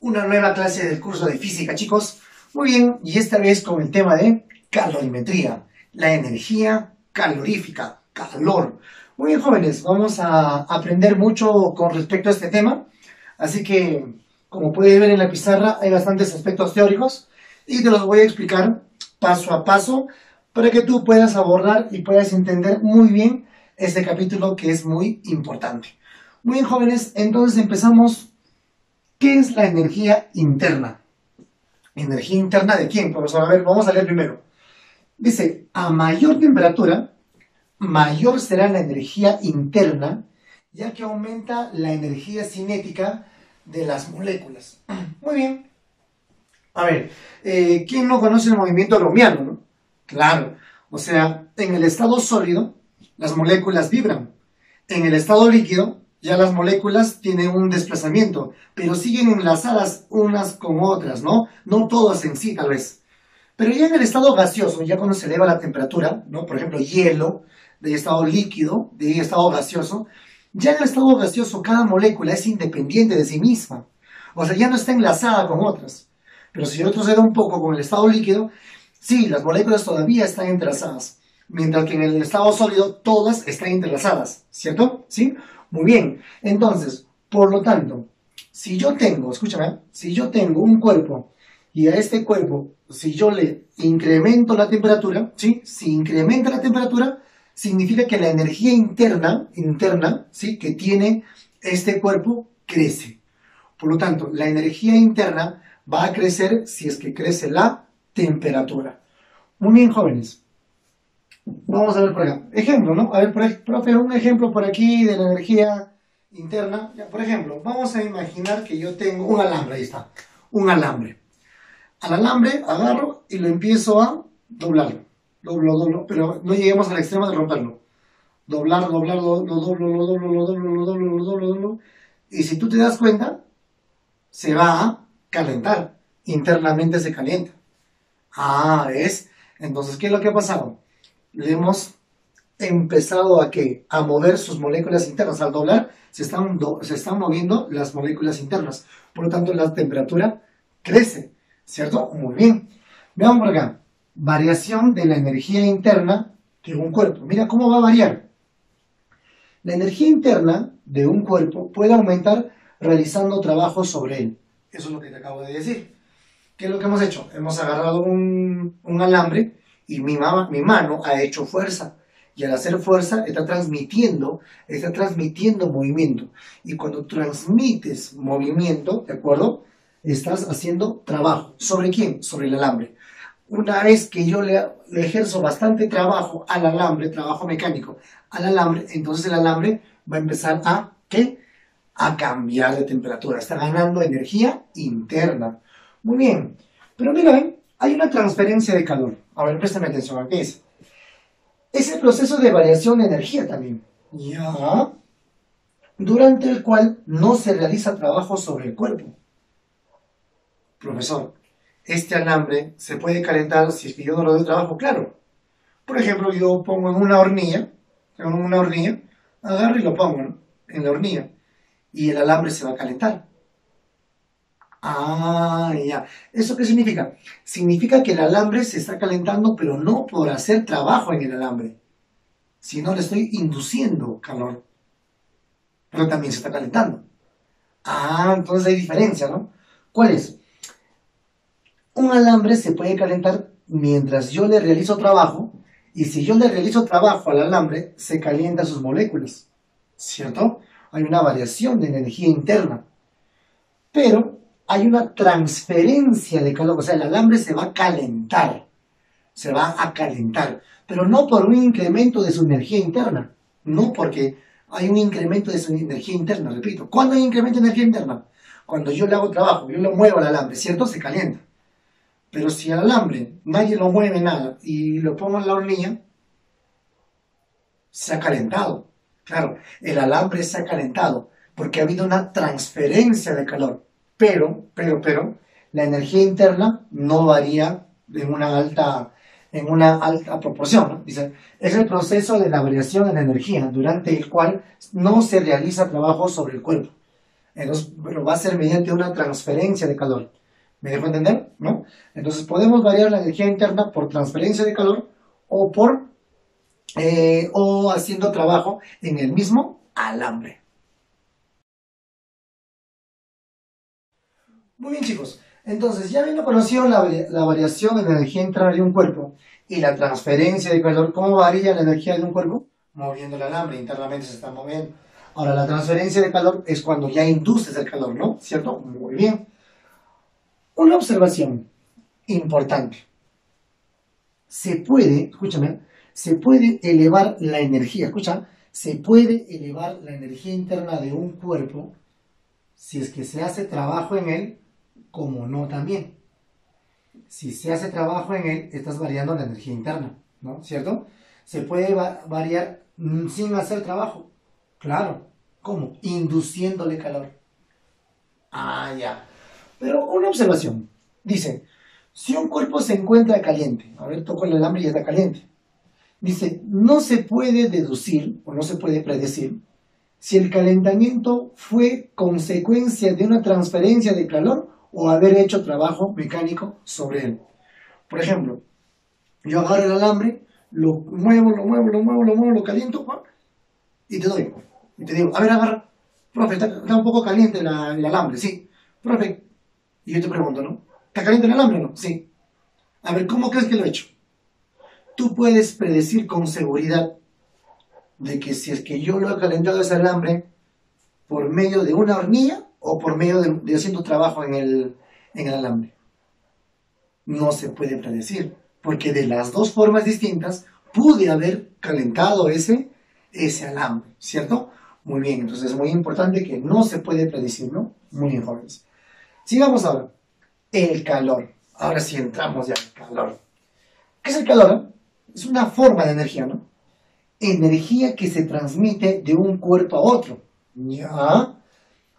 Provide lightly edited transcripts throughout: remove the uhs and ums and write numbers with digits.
Una nueva clase del curso de física, chicos. Muy bien, y esta vez con el tema de calorimetría, la energía calorífica, calor. Muy bien, jóvenes, vamos a aprender mucho con respecto a este tema. Así que, como pueden ver en la pizarra, hay bastantes aspectos teóricos y te los voy a explicar paso a paso para que tú puedas abordar y puedas entender muy bien este capítulo que es muy importante. Muy bien, jóvenes, entonces empezamos. ¿Qué es la energía interna? ¿Energía interna de quién, profesor? A ver, vamos a leer primero. Dice, a mayor temperatura, mayor será la energía interna, ya que aumenta la energía cinética de las moléculas. Muy bien. A ver, ¿quién no conoce el movimiento browniano, no? Claro, o sea, en el estado sólido, las moléculas vibran. En el estado líquido, ya las moléculas tienen un desplazamiento, pero siguen enlazadas unas con otras, ¿no? No todas en sí, tal vez. Pero ya en el estado gaseoso, ya cuando se eleva la temperatura, ¿no? Por ejemplo, hielo, de estado líquido, de estado gaseoso, ya en el estado gaseoso cada molécula es independiente de sí misma. O sea, ya no está enlazada con otras. Pero si yo retrocedo un poco con el estado líquido, sí, las moléculas todavía están entrelazadas. Mientras que en el estado sólido todas están entrelazadas, ¿cierto? ¿Sí? Muy bien. Entonces, por lo tanto, si yo tengo, escúchame, si yo tengo un cuerpo y a este cuerpo, si yo le incremento la temperatura, ¿sí? Si incrementa la temperatura, significa que la energía interna, ¿sí? Que tiene este cuerpo crece. Por lo tanto, la energía interna va a crecer si es que crece la temperatura. Muy bien, jóvenes. Vamos a ver por acá. Ejemplo, ¿no? A ver, profe, un ejemplo por aquí de la energía interna. Ya, por ejemplo, vamos a imaginar que yo tengo un alambre, ahí está. Un alambre. Al alambre agarro y lo empiezo a doblar. Doblo, pero no lleguemos al extremo de romperlo. Doblar, lo doblo. Y si tú te das cuenta, se va a calentar. Internamente se calienta. Ah, ¿ves? Entonces, ¿qué es lo que ha pasado? Le hemos empezado a mover sus moléculas internas. Al doblar, se están moviendo las moléculas internas. Por lo tanto, la temperatura crece, ¿cierto? Muy bien. Veamos por acá. Variación de la energía interna de un cuerpo. Mira cómo va a variar. La energía interna de un cuerpo puede aumentar realizando trabajos sobre él. Eso es lo que te acabo de decir. ¿Qué es lo que hemos hecho? Hemos agarrado un alambre y mi mano ha hecho fuerza. Y al hacer fuerza está transmitiendo movimiento. Y cuando transmites movimiento, ¿de acuerdo? Estás haciendo trabajo. ¿Sobre quién? Sobre el alambre. Una vez que yo le ejerzo bastante trabajo al alambre, trabajo mecánico al alambre, entonces el alambre va a empezar ¿qué? A cambiar de temperatura. Está ganando energía interna. Muy bien. Pero mira, ¿ven? Hay una transferencia de calor. A ver, préstame atención a qué es. Es el proceso de variación de energía también. Ya. Durante el cual no se realiza trabajo sobre el cuerpo. Profesor, este alambre se puede calentar si es que yo no lo doy trabajo, claro. Por ejemplo, yo pongo en una hornilla, agarro y lo pongo, ¿no? En la hornilla. Y el alambre se va a calentar. Ah, ya. ¿Eso qué significa? Significa que el alambre se está calentando, pero no por hacer trabajo en el alambre, sino le estoy induciendo calor. Pero también se está calentando. Ah, entonces hay diferencia, ¿no? ¿Cuál es? Un alambre se puede calentar mientras yo le realizo trabajo, y si yo le realizo trabajo al alambre, se calientan sus moléculas, ¿cierto? Hay una variación de energía interna. Pero hay una transferencia de calor, o sea, el alambre se va a calentar, pero no por un incremento de su energía interna, no porque hay un incremento de su energía interna, repito. ¿Cuándo hay incremento de energía interna? Cuando yo le hago trabajo, yo lo muevo al alambre, ¿cierto? Se calienta. Pero si al alambre nadie lo mueve nada y lo pongo en la hornilla, se ha calentado. Claro, el alambre se ha calentado porque ha habido una transferencia de calor. Pero, la energía interna no varía en una alta proporción, ¿no? Dice, es el proceso de la variación en energía, durante el cual no se realiza trabajo sobre el cuerpo. Entonces, pero va a ser mediante una transferencia de calor. ¿Me dejo entender? ¿No? Entonces podemos variar la energía interna por transferencia de calor o o haciendo trabajo en el mismo alambre. Muy bien, chicos. Entonces, ya habiendo conocido la variación en la energía interna de un cuerpo y la transferencia de calor, ¿cómo varía la energía de un cuerpo? Moviendo el alambre, internamente se está moviendo. Ahora, la transferencia de calor es cuando ya induces el calor, ¿no? ¿Cierto? Muy bien. Una observación importante. Se puede, escúchame, se puede elevar la energía, escucha, se puede elevar la energía interna de un cuerpo si es que se hace trabajo en él, como no también. Si se hace trabajo en él, estás variando la energía interna, ¿no? ¿Cierto? Se puede variar sin hacer trabajo. Claro. ¿Cómo? Induciéndole calor. Ah, ya. Pero una observación. Dice, si un cuerpo se encuentra caliente, a ver, toco el alambre y ya está caliente. Dice, no se puede deducir o no se puede predecir si el calentamiento fue consecuencia de una transferencia de calor o haber hecho trabajo mecánico sobre él. Por ejemplo, yo agarro el alambre, lo muevo, lo caliento, y te doy. Y te digo, a ver, agarra. Profe, está un poco caliente el alambre, sí. Profe, y yo te pregunto, ¿no? ¿Está caliente el alambre o no? Sí. A ver, ¿cómo crees que lo he hecho? Tú puedes predecir con seguridad de que si es que yo lo he calentado ese alambre por medio de una hornilla o por medio de haciendo trabajo en el alambre. No se puede predecir, porque de las dos formas distintas pude haber calentado ese alambre, ¿cierto? Muy bien, entonces es muy importante que no se puede predecir, ¿no? Muy bien, jóvenes. Sigamos ahora. El calor. Ahora sí entramos ya al calor. ¿Qué es el calor? Es una forma de energía, ¿no? Energía que se transmite de un cuerpo a otro. ¿Ya?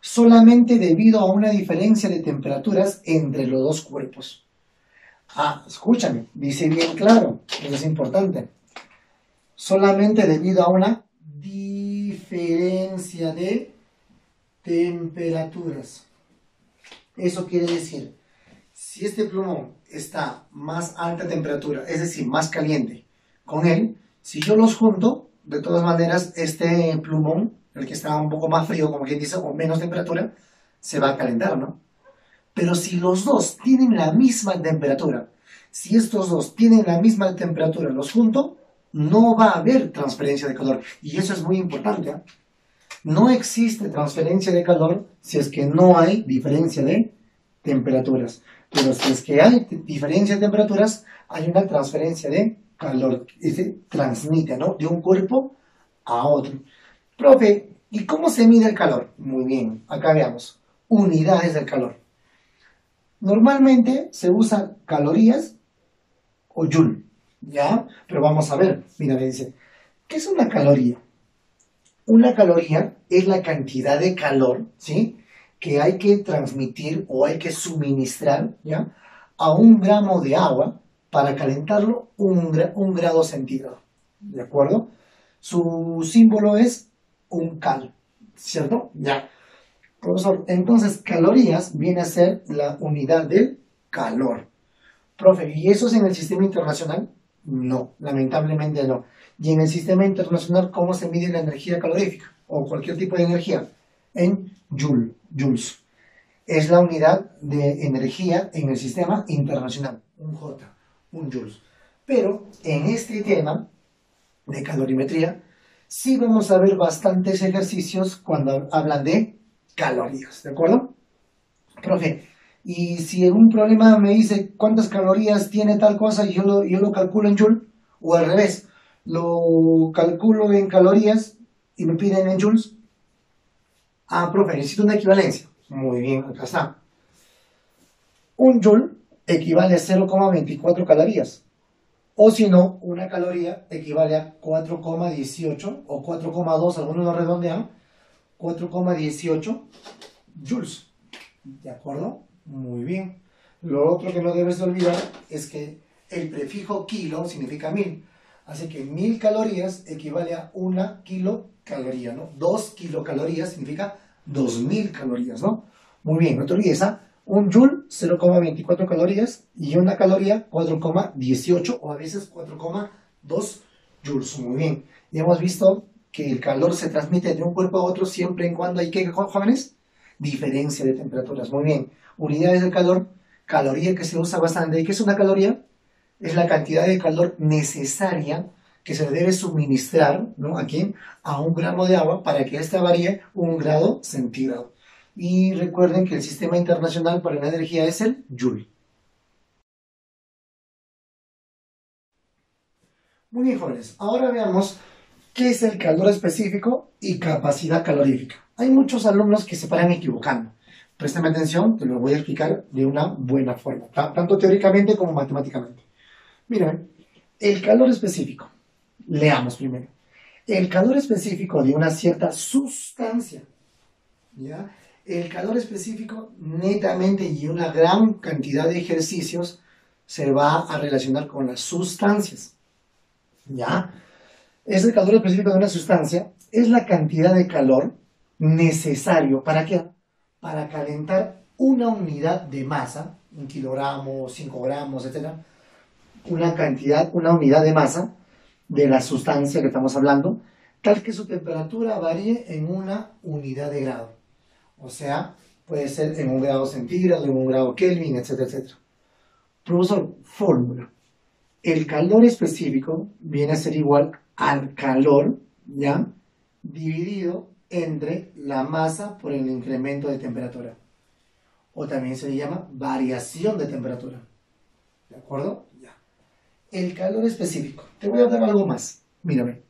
Solamente debido a una diferencia de temperaturas entre los dos cuerpos. Ah, escúchame, dice bien claro, eso es importante. Solamente debido a una diferencia de temperaturas. Eso quiere decir, si este plumón está más alta temperatura, es decir, más caliente, con él, si yo los junto, de todas maneras, este plumón, el que está un poco más frío, como quien dice, o menos temperatura, se va a calentar, ¿no? Pero si los dos tienen la misma temperatura, si estos dos tienen la misma temperatura, los junto, no va a haber transferencia de calor. Y eso es muy importante, ¿eh? No existe transferencia de calor si es que no hay diferencia de temperaturas. Pero si es que hay diferencia de temperaturas, hay una transferencia de calor. Se transmite, ¿no? De un cuerpo a otro. Profe, ¿y cómo se mide el calor? Muy bien, acá veamos. Unidades del calor. Normalmente se usan calorías o joule, ¿ya? Pero vamos a ver, mira, me dice, ¿qué es una caloría? Una caloría es la cantidad de calor, ¿sí? Que hay que transmitir o hay que suministrar, ¿ya? A un gramo de agua para calentarlo un grado centígrado, ¿de acuerdo? Su símbolo es un cal, ¿cierto? Ya. Profesor, entonces calorías viene a ser la unidad del calor. Profe, ¿y eso es en el sistema internacional? No, lamentablemente no. Y en el sistema internacional, ¿cómo se mide la energía calorífica? O cualquier tipo de energía. En joules. Es la unidad de energía en el sistema internacional. Un J, un joules. Pero en este tema de calorimetría, sí vamos a ver bastantes ejercicios cuando hablan de calorías, ¿de acuerdo? Profe, y si un problema me dice cuántas calorías tiene tal cosa y yo lo calculo en joule, o al revés, lo calculo en calorías y me piden en joules. Ah, profe, necesito una equivalencia. Muy bien, acá está. Un joule equivale a 0,24 calorías. O si no, una caloría equivale a 4,18 o 4,2, algunos lo redondean, 4,18 joules. ¿De acuerdo? Muy bien. Lo otro que no debes de olvidar es que el prefijo kilo significa 1000. Así que 1000 calorías equivale a 1 kilocaloría, ¿no? 2 kilocalorías significa 2000 calorías, ¿no? Muy bien, no te olvides, ¿ah? Un joule, 0,24 calorías, y una caloría, 4,18 o a veces 4,2 joules. Muy bien. Y hemos visto que el calor se transmite de un cuerpo a otro siempre y cuando hay, ¿qué, jóvenes? Diferencia de temperaturas. Muy bien. Unidades de calor, caloría que se usa bastante. ¿Y qué es una caloría? Es la cantidad de calor necesaria que se debe suministrar, ¿no? Aquí a 1 gramo de agua para que ésta varíe 1 grado centígrado. Y recuerden que el sistema internacional para la energía es el Joule. Muy bien, jóvenes. Ahora veamos qué es el calor específico y capacidad calorífica. Hay muchos alumnos que se paran equivocando. Préstame atención, te lo voy a explicar de una buena forma, tanto teóricamente como matemáticamente. Miren, el calor específico. Leamos primero. El calor específico de una cierta sustancia, ¿ya? El calor específico netamente y una gran cantidad de ejercicios se va a relacionar con las sustancias, ¿ya? Es el calor específico de una sustancia, es la cantidad de calor necesario, ¿para qué? Para calentar una unidad de masa, 1 kilogramo, 5 gramos, etc. Una cantidad, una unidad de masa de la sustancia que estamos hablando, tal que su temperatura varíe en una unidad de grado. O sea, puede ser en 1 grado centígrado, en 1 grado Kelvin, etcétera, etcétera. Profesor, fórmula. El calor específico viene a ser igual al calor, ¿ya? Dividido entre la masa por el incremento de temperatura. O también se le llama variación de temperatura. ¿De acuerdo? Ya. El calor específico. Te voy a dar algo más. Mírame.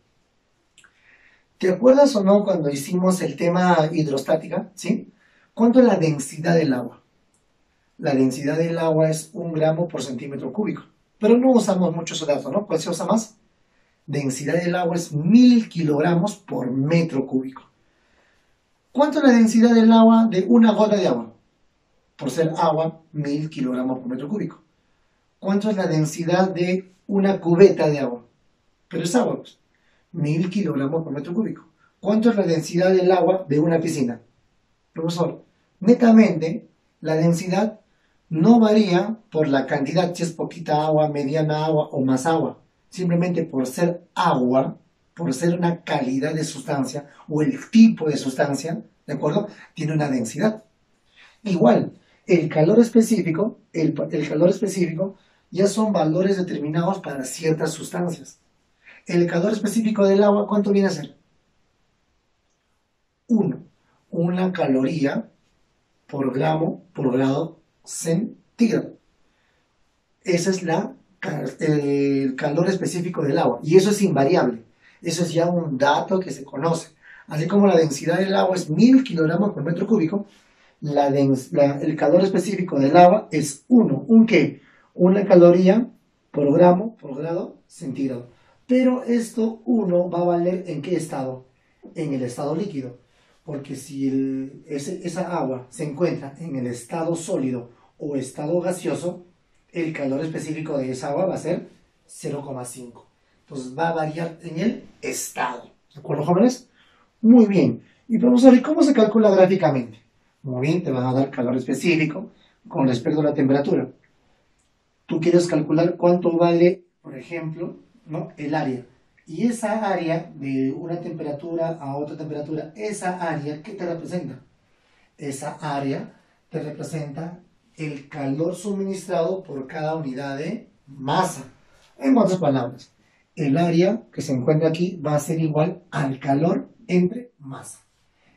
¿Te acuerdas o no cuando hicimos el tema hidrostática? ¿Sí? ¿Cuánto es la densidad del agua? La densidad del agua es 1 gramo por centímetro cúbico. Pero no usamos mucho ese dato, ¿no? ¿Cuál se usa más? Densidad del agua es 1000 kilogramos por metro cúbico. ¿Cuánto es la densidad del agua de una gota de agua? Por ser agua, 1000 kilogramos por metro cúbico. ¿Cuánto es la densidad de una cubeta de agua? Pero es agua, pues. 1000 kilogramos por metro cúbico. ¿Cuánto es la densidad del agua de una piscina? Profesor, netamente la densidad no varía por la cantidad, si es poquita agua, mediana agua o más agua. Simplemente por ser agua, por ser una calidad de sustancia o el tipo de sustancia, ¿de acuerdo? Tiene una densidad. Igual, el calor específico, el calor específico ya son valores determinados para ciertas sustancias. El calor específico del agua, ¿cuánto viene a ser? 1. Una caloría por gramo por grado centígrado. Ese es el calor específico del agua. Y eso es invariable. Eso es ya un dato que se conoce. Así como la densidad del agua es 1000 kilogramos por metro cúbico, el calor específico del agua es 1. ¿Un qué? Una caloría por gramo por grado centígrado. Pero esto 1 va a valer ¿en qué estado? En el estado líquido. Porque si esa agua se encuentra en el estado sólido o estado gaseoso, el calor específico de esa agua va a ser 0,5. Entonces va a variar en el estado. ¿De acuerdo, jóvenes? Muy bien. Y profesor, ¿y cómo se calcula gráficamente? Muy bien, te van a dar calor específico con respecto a la temperatura. Tú quieres calcular cuánto vale, por ejemplo, ¿no? El área. Y esa área de una temperatura a otra temperatura, esa área, ¿qué te representa? Esa área te representa el calor suministrado por cada unidad de masa. En otras palabras, el área que se encuentra aquí va a ser igual al calor entre masa.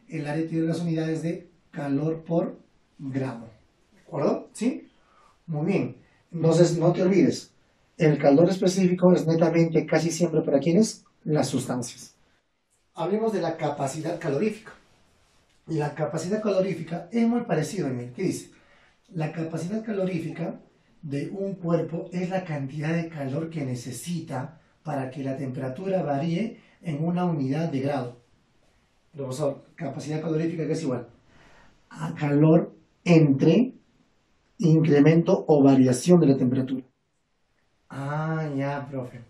El área tiene las unidades de calor por gramo. ¿De acuerdo? ¿Sí? Muy bien. Entonces, no te olvides. El calor específico es netamente casi siempre para quienes las sustancias. Hablemos de la capacidad calorífica. La capacidad calorífica es muy parecido en él. ¿Qué dice? La capacidad calorífica de un cuerpo es la cantidad de calor que necesita para que la temperatura varíe en una unidad de grado. Profesor, capacidad calorífica que es igual a calor entre incremento o variación de la temperatura. Ah, ya, profe.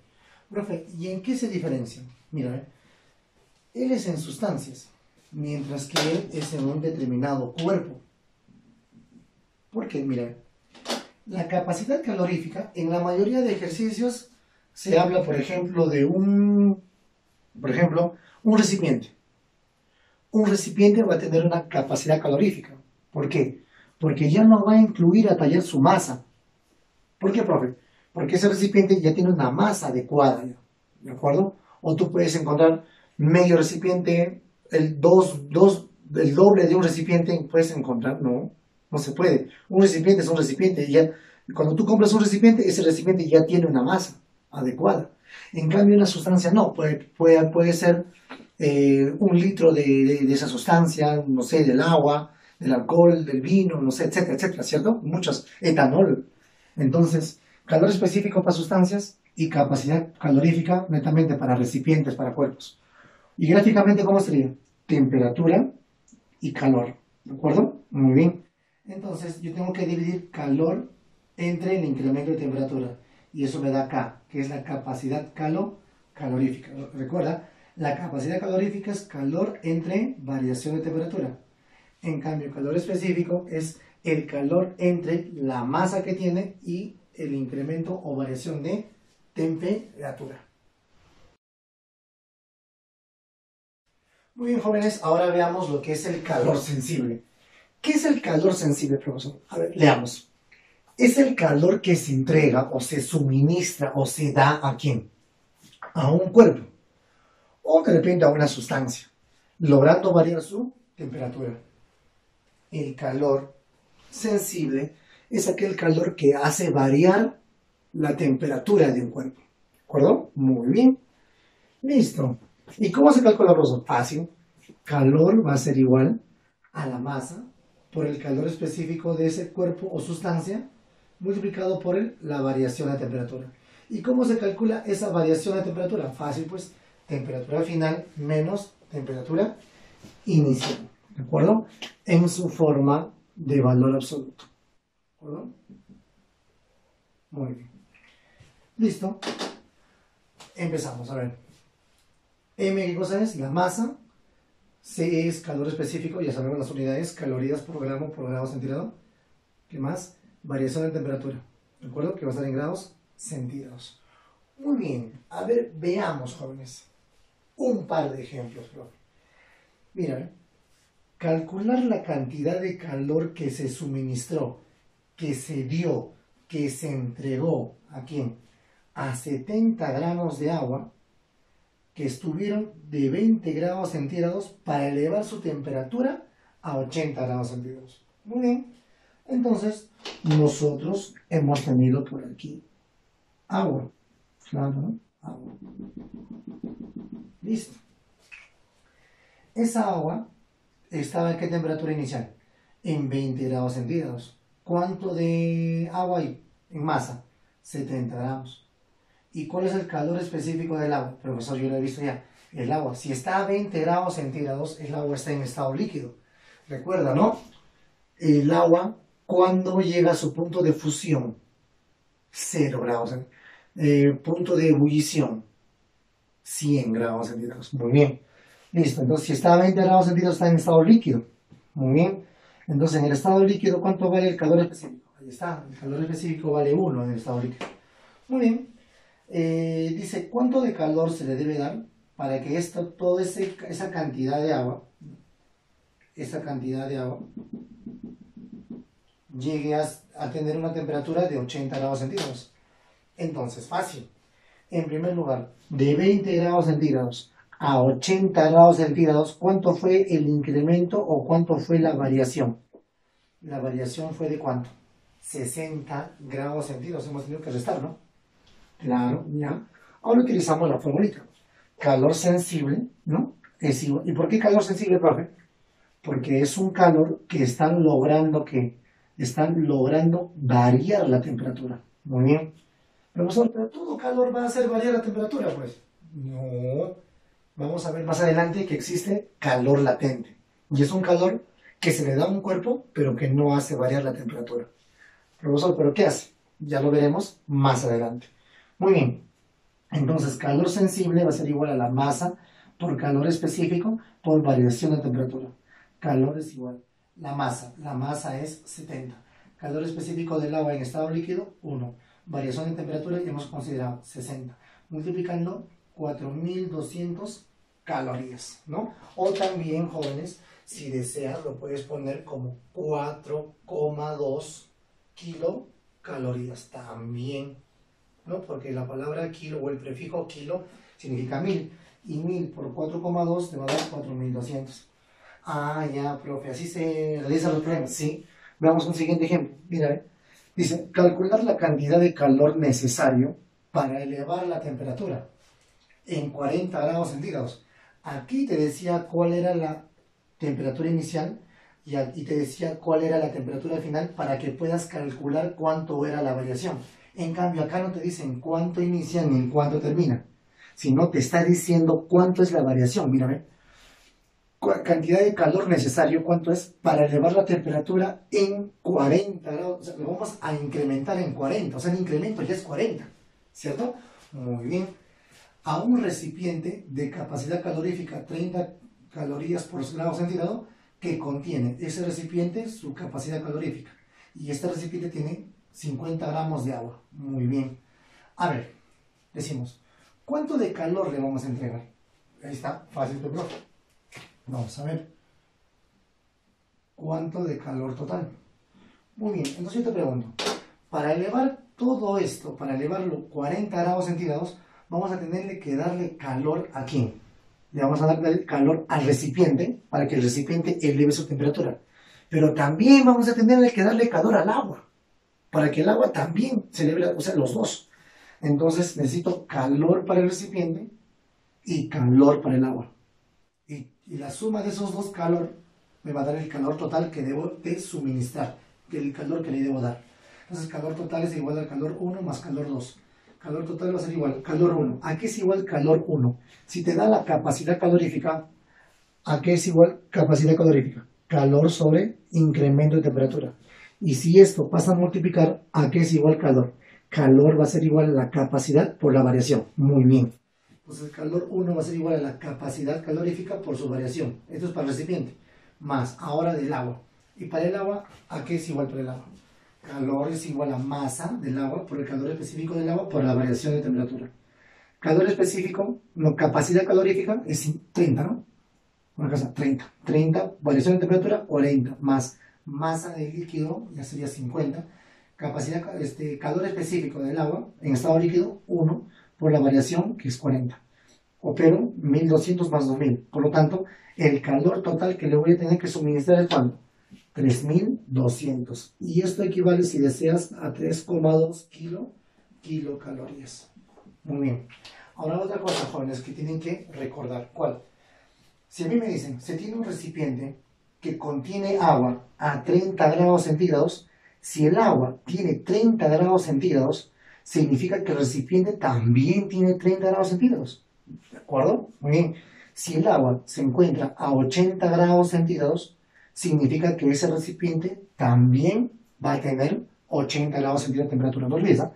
Profe, ¿y en qué se diferencian? Mira, él es en sustancias. mientras que él es en un determinado cuerpo. Porque, mira, la capacidad calorífica, en la mayoría de ejercicios se habla, por ejemplo, de un recipiente. Un recipiente va a tener una capacidad calorífica. ¿Por qué? Porque ya no va a incluir a tallar su masa. ¿Por qué, profe? Porque ese recipiente ya tiene una masa adecuada, ¿de acuerdo? O tú puedes encontrar medio recipiente, el doble de un recipiente puedes encontrar, no, no se puede. Un recipiente es un recipiente y ya, cuando tú compras un recipiente, ese recipiente ya tiene una masa adecuada. En cambio, una sustancia no, puede ser 1 litro de esa sustancia, no sé, del agua, del alcohol, del vino, no sé, etcétera, etcétera, ¿cierto? Muchos, etanol. Entonces, calor específico para sustancias y capacidad calorífica netamente para recipientes, para cuerpos. Y gráficamente, ¿cómo sería? Temperatura y calor, ¿de acuerdo? Muy bien. Entonces, yo tengo que dividir calor entre el incremento de temperatura. Y eso me da K, que es la capacidad calorífica. Recuerda, la capacidad calorífica es calor entre variación de temperatura. En cambio, calor específico es el calor entre la masa que tiene y el incremento o variación de temperatura. Muy bien, jóvenes, ahora veamos lo que es el calor sensible. ¿Qué es el calor sensible, profesor? A ver, leamos. Es el calor que se entrega o se suministra o se da ¿a quién? A un cuerpo o de repente a una sustancia, logrando variar su temperatura. El calor sensible es aquel calor que hace variar la temperatura de un cuerpo. ¿De acuerdo? Muy bien. Listo. ¿Y cómo se calcula, profesor? Fácil. Calor va a ser igual a la masa por el calor específico de ese cuerpo o sustancia multiplicado por la variación de temperatura. ¿Y cómo se calcula esa variación de temperatura? Fácil, pues, temperatura final menos temperatura inicial, ¿de acuerdo? En su forma de valor absoluto, ¿de acuerdo? Muy bien. Listo. Empezamos, a ver. M, ¿qué cosa es? La masa. C es calor específico, ya sabemos las unidades, calorías por grado centígrado. ¿Qué más? Variación de temperatura, ¿de acuerdo? Que va a estar en grados centígrados. Muy bien, a ver, veamos, jóvenes, un par de ejemplos, profe. Mira, calcular la cantidad de calor que se suministró, que se dio, que se entregó, ¿a quién? A 70 gramos de agua, que estuvieron de 20 grados centígrados para elevar su temperatura a 80 grados centígrados. Muy bien. Entonces, nosotros hemos tenido por aquí agua. Claro, ¿no? Agua. Listo. Esa agua estaba en qué temperatura inicial? En 20 grados centígrados. ¿Cuánto de agua hay en masa? 70 gramos. ¿Y cuál es el calor específico del agua? Profesor, yo lo he visto ya. El agua, si está a 20 grados centígrados, el agua está en estado líquido. Recuerda, ¿no? El agua, ¿cuándo llega a su punto de fusión? 0 grados. Punto de ebullición, 100 grados centígrados. Muy bien. Listo. Entonces, si está a 20 grados centígrados, está en estado líquido. Muy bien. Entonces, en el estado líquido, ¿cuánto vale el calor específico? Ahí está. El calor específico vale 1 en el estado líquido. Muy bien. Dice, ¿cuánto de calor se le debe dar para que toda esa cantidad de agua, llegue a tener una temperatura de 80 grados centígrados? Entonces, fácil. En primer lugar, de 20 grados centígrados a 80 grados centígrados, ¿cuánto fue el incremento o cuánto fue la variación? La variación fue de ¿cuánto? 60 grados centígrados. Hemos tenido que restar, ¿no? Claro, ya. Ahora utilizamos la formulita. Calor sensible, ¿no? Es igual. ¿Y por qué calor sensible, profe? Porque es un calor que están logrando variar la temperatura. Muy bien. Profesor, pero todo calor va a hacer variar la temperatura, pues. No. Vamos a ver más adelante que existe calor latente. Y es un calor que se le da a un cuerpo, pero que no hace variar la temperatura. Profesor, ¿pero qué hace? Ya lo veremos más adelante. Muy bien. Entonces, calor sensible va a ser igual a la masa por calor específico por variación de temperatura. Calor es igual. La masa es 70. Calor específico del agua en estado líquido, 1. Variación de temperatura ya hemos considerado 60. Multiplicando 4200 calorías, ¿no? O también, jóvenes, si deseas, lo puedes poner como 4,2 kilocalorías también, ¿no? Porque la palabra kilo o el prefijo kilo significa 1000. Y 1000 por 4,2 te va a dar 4200. Ah, ya, profe, así se realizan los problemas, ¿sí? Veamos un siguiente ejemplo. Mira, dice, calcular la cantidad de calor necesario para elevar la temperatura en 40 grados centígrados. Aquí te decía cuál era la temperatura inicial y te decía cuál era la temperatura final para que puedas calcular cuánto era la variación. En cambio, acá no te dicen cuánto inicia ni en cuánto termina, sino te está diciendo cuánto es la variación. Mírame, cantidad de calor necesario, cuánto es para elevar la temperatura en 40 grados. O sea, lo vamos a incrementar en 40, o sea, el incremento ya es 40, ¿cierto? Muy bien. A un recipiente de capacidad calorífica 30 calorías por grado centígrado que contiene ese recipiente su capacidad calorífica. Y este recipiente tiene 50 gramos de agua. Muy bien. A ver, decimos, ¿cuánto de calor le vamos a entregar? Ahí está, fácil, profe. Vamos a ver. ¿Cuánto de calor total? Muy bien, entonces yo te pregunto, para elevar todo esto, para elevarlo 40 grados centígrados, vamos a tenerle que darle calor aquí. Le vamos a darle calor al recipiente para que el recipiente eleve su temperatura. Pero también vamos a tenerle que darle calor al agua para que el agua también se eleve, o sea, los dos. Entonces necesito calor para el recipiente y calor para el agua. Y la suma de esos dos calor me va a dar el calor total que debo de suministrar, el calor que le debo dar. Entonces calor total es igual al calor 1 más calor 2. Calor total va a ser igual, calor 1. ¿A qué es igual calor 1? Si te da la capacidad calorífica, ¿a qué es igual capacidad calorífica? Calor sobre incremento de temperatura. Y si esto pasa a multiplicar, ¿a qué es igual calor? Calor va a ser igual a la capacidad por la variación. Muy bien. Entonces el calor 1 va a ser igual a la capacidad calorífica por su variación. Esto es para el recipiente. Más ahora del agua. Y para el agua, ¿a qué es igual para el agua? Calor es igual a masa del agua por el calor específico del agua por la variación de temperatura. Calor específico, no, capacidad calorífica es 30, ¿no? Una cosa, 30. 30, variación de temperatura, 40. Más masa del líquido, ya sería 50. Capacidad, calor específico del agua en estado líquido, 1, por la variación, que es 40. Opero 1200 más 2000. Por lo tanto, el calor total que le voy a tener que suministrar es ¿cuánto? 3200. Y esto equivale, si deseas, a 3,2 kilocalorías. Muy bien. Ahora otra cosa, jóvenes, que tienen que recordar. ¿Cuál? Si a mí me dicen, se tiene un recipiente que contiene agua a 30 grados centígrados, si el agua tiene 30 grados centígrados, significa que el recipiente también tiene 30 grados centígrados. ¿De acuerdo? Muy bien. Si el agua se encuentra a 80 grados centígrados, significa que ese recipiente también va a tener 80 grados centígrados de temperatura. No olvides, ¿eh?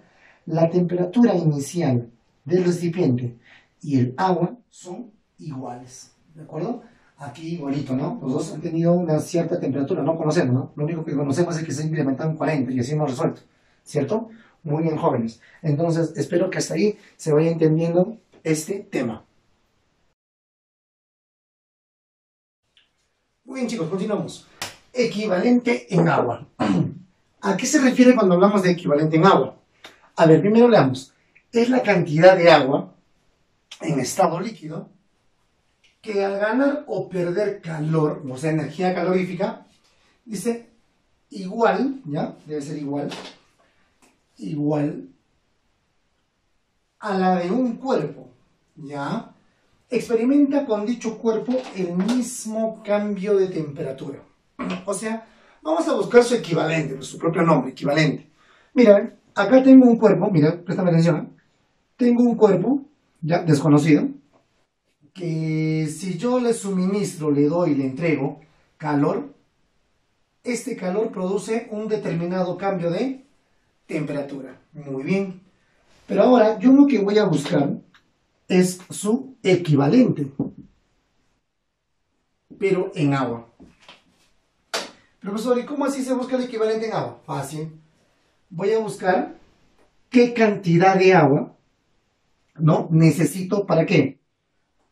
La temperatura inicial del recipiente y el agua son iguales. ¿De acuerdo? Aquí igualito, ¿no? Los dos han tenido una cierta temperatura, no conocemos, ¿no? Lo único que conocemos es que se ha incrementado en 40 y así hemos resuelto, ¿cierto? Muy bien, jóvenes. Entonces, espero que hasta ahí se vaya entendiendo este tema. Muy bien, chicos, continuamos. Equivalente en agua. ¿A qué se refiere cuando hablamos de equivalente en agua? A ver, primero leamos. Es la cantidad de agua en estado líquido que al ganar o perder calor, o sea, energía calorífica, dice igual, ¿ya? Debe ser igual a la de un cuerpo, ¿ya? Experimenta con dicho cuerpo el mismo cambio de temperatura. O sea, vamos a buscar su equivalente, su propio nombre, equivalente. Mira, acá tengo un cuerpo, mira, préstame atención, ¿eh? Tengo un cuerpo, ya, desconocido, que si yo le suministro, le doy, le entrego calor, este calor produce un determinado cambio de temperatura. Muy bien. Pero ahora yo lo que voy a buscar es su equivalente. pero en agua. Profesor, ¿y cómo así se busca el equivalente en agua? Fácil. Voy a buscar qué cantidad de agua, ¿no?, necesito. ¿Para qué?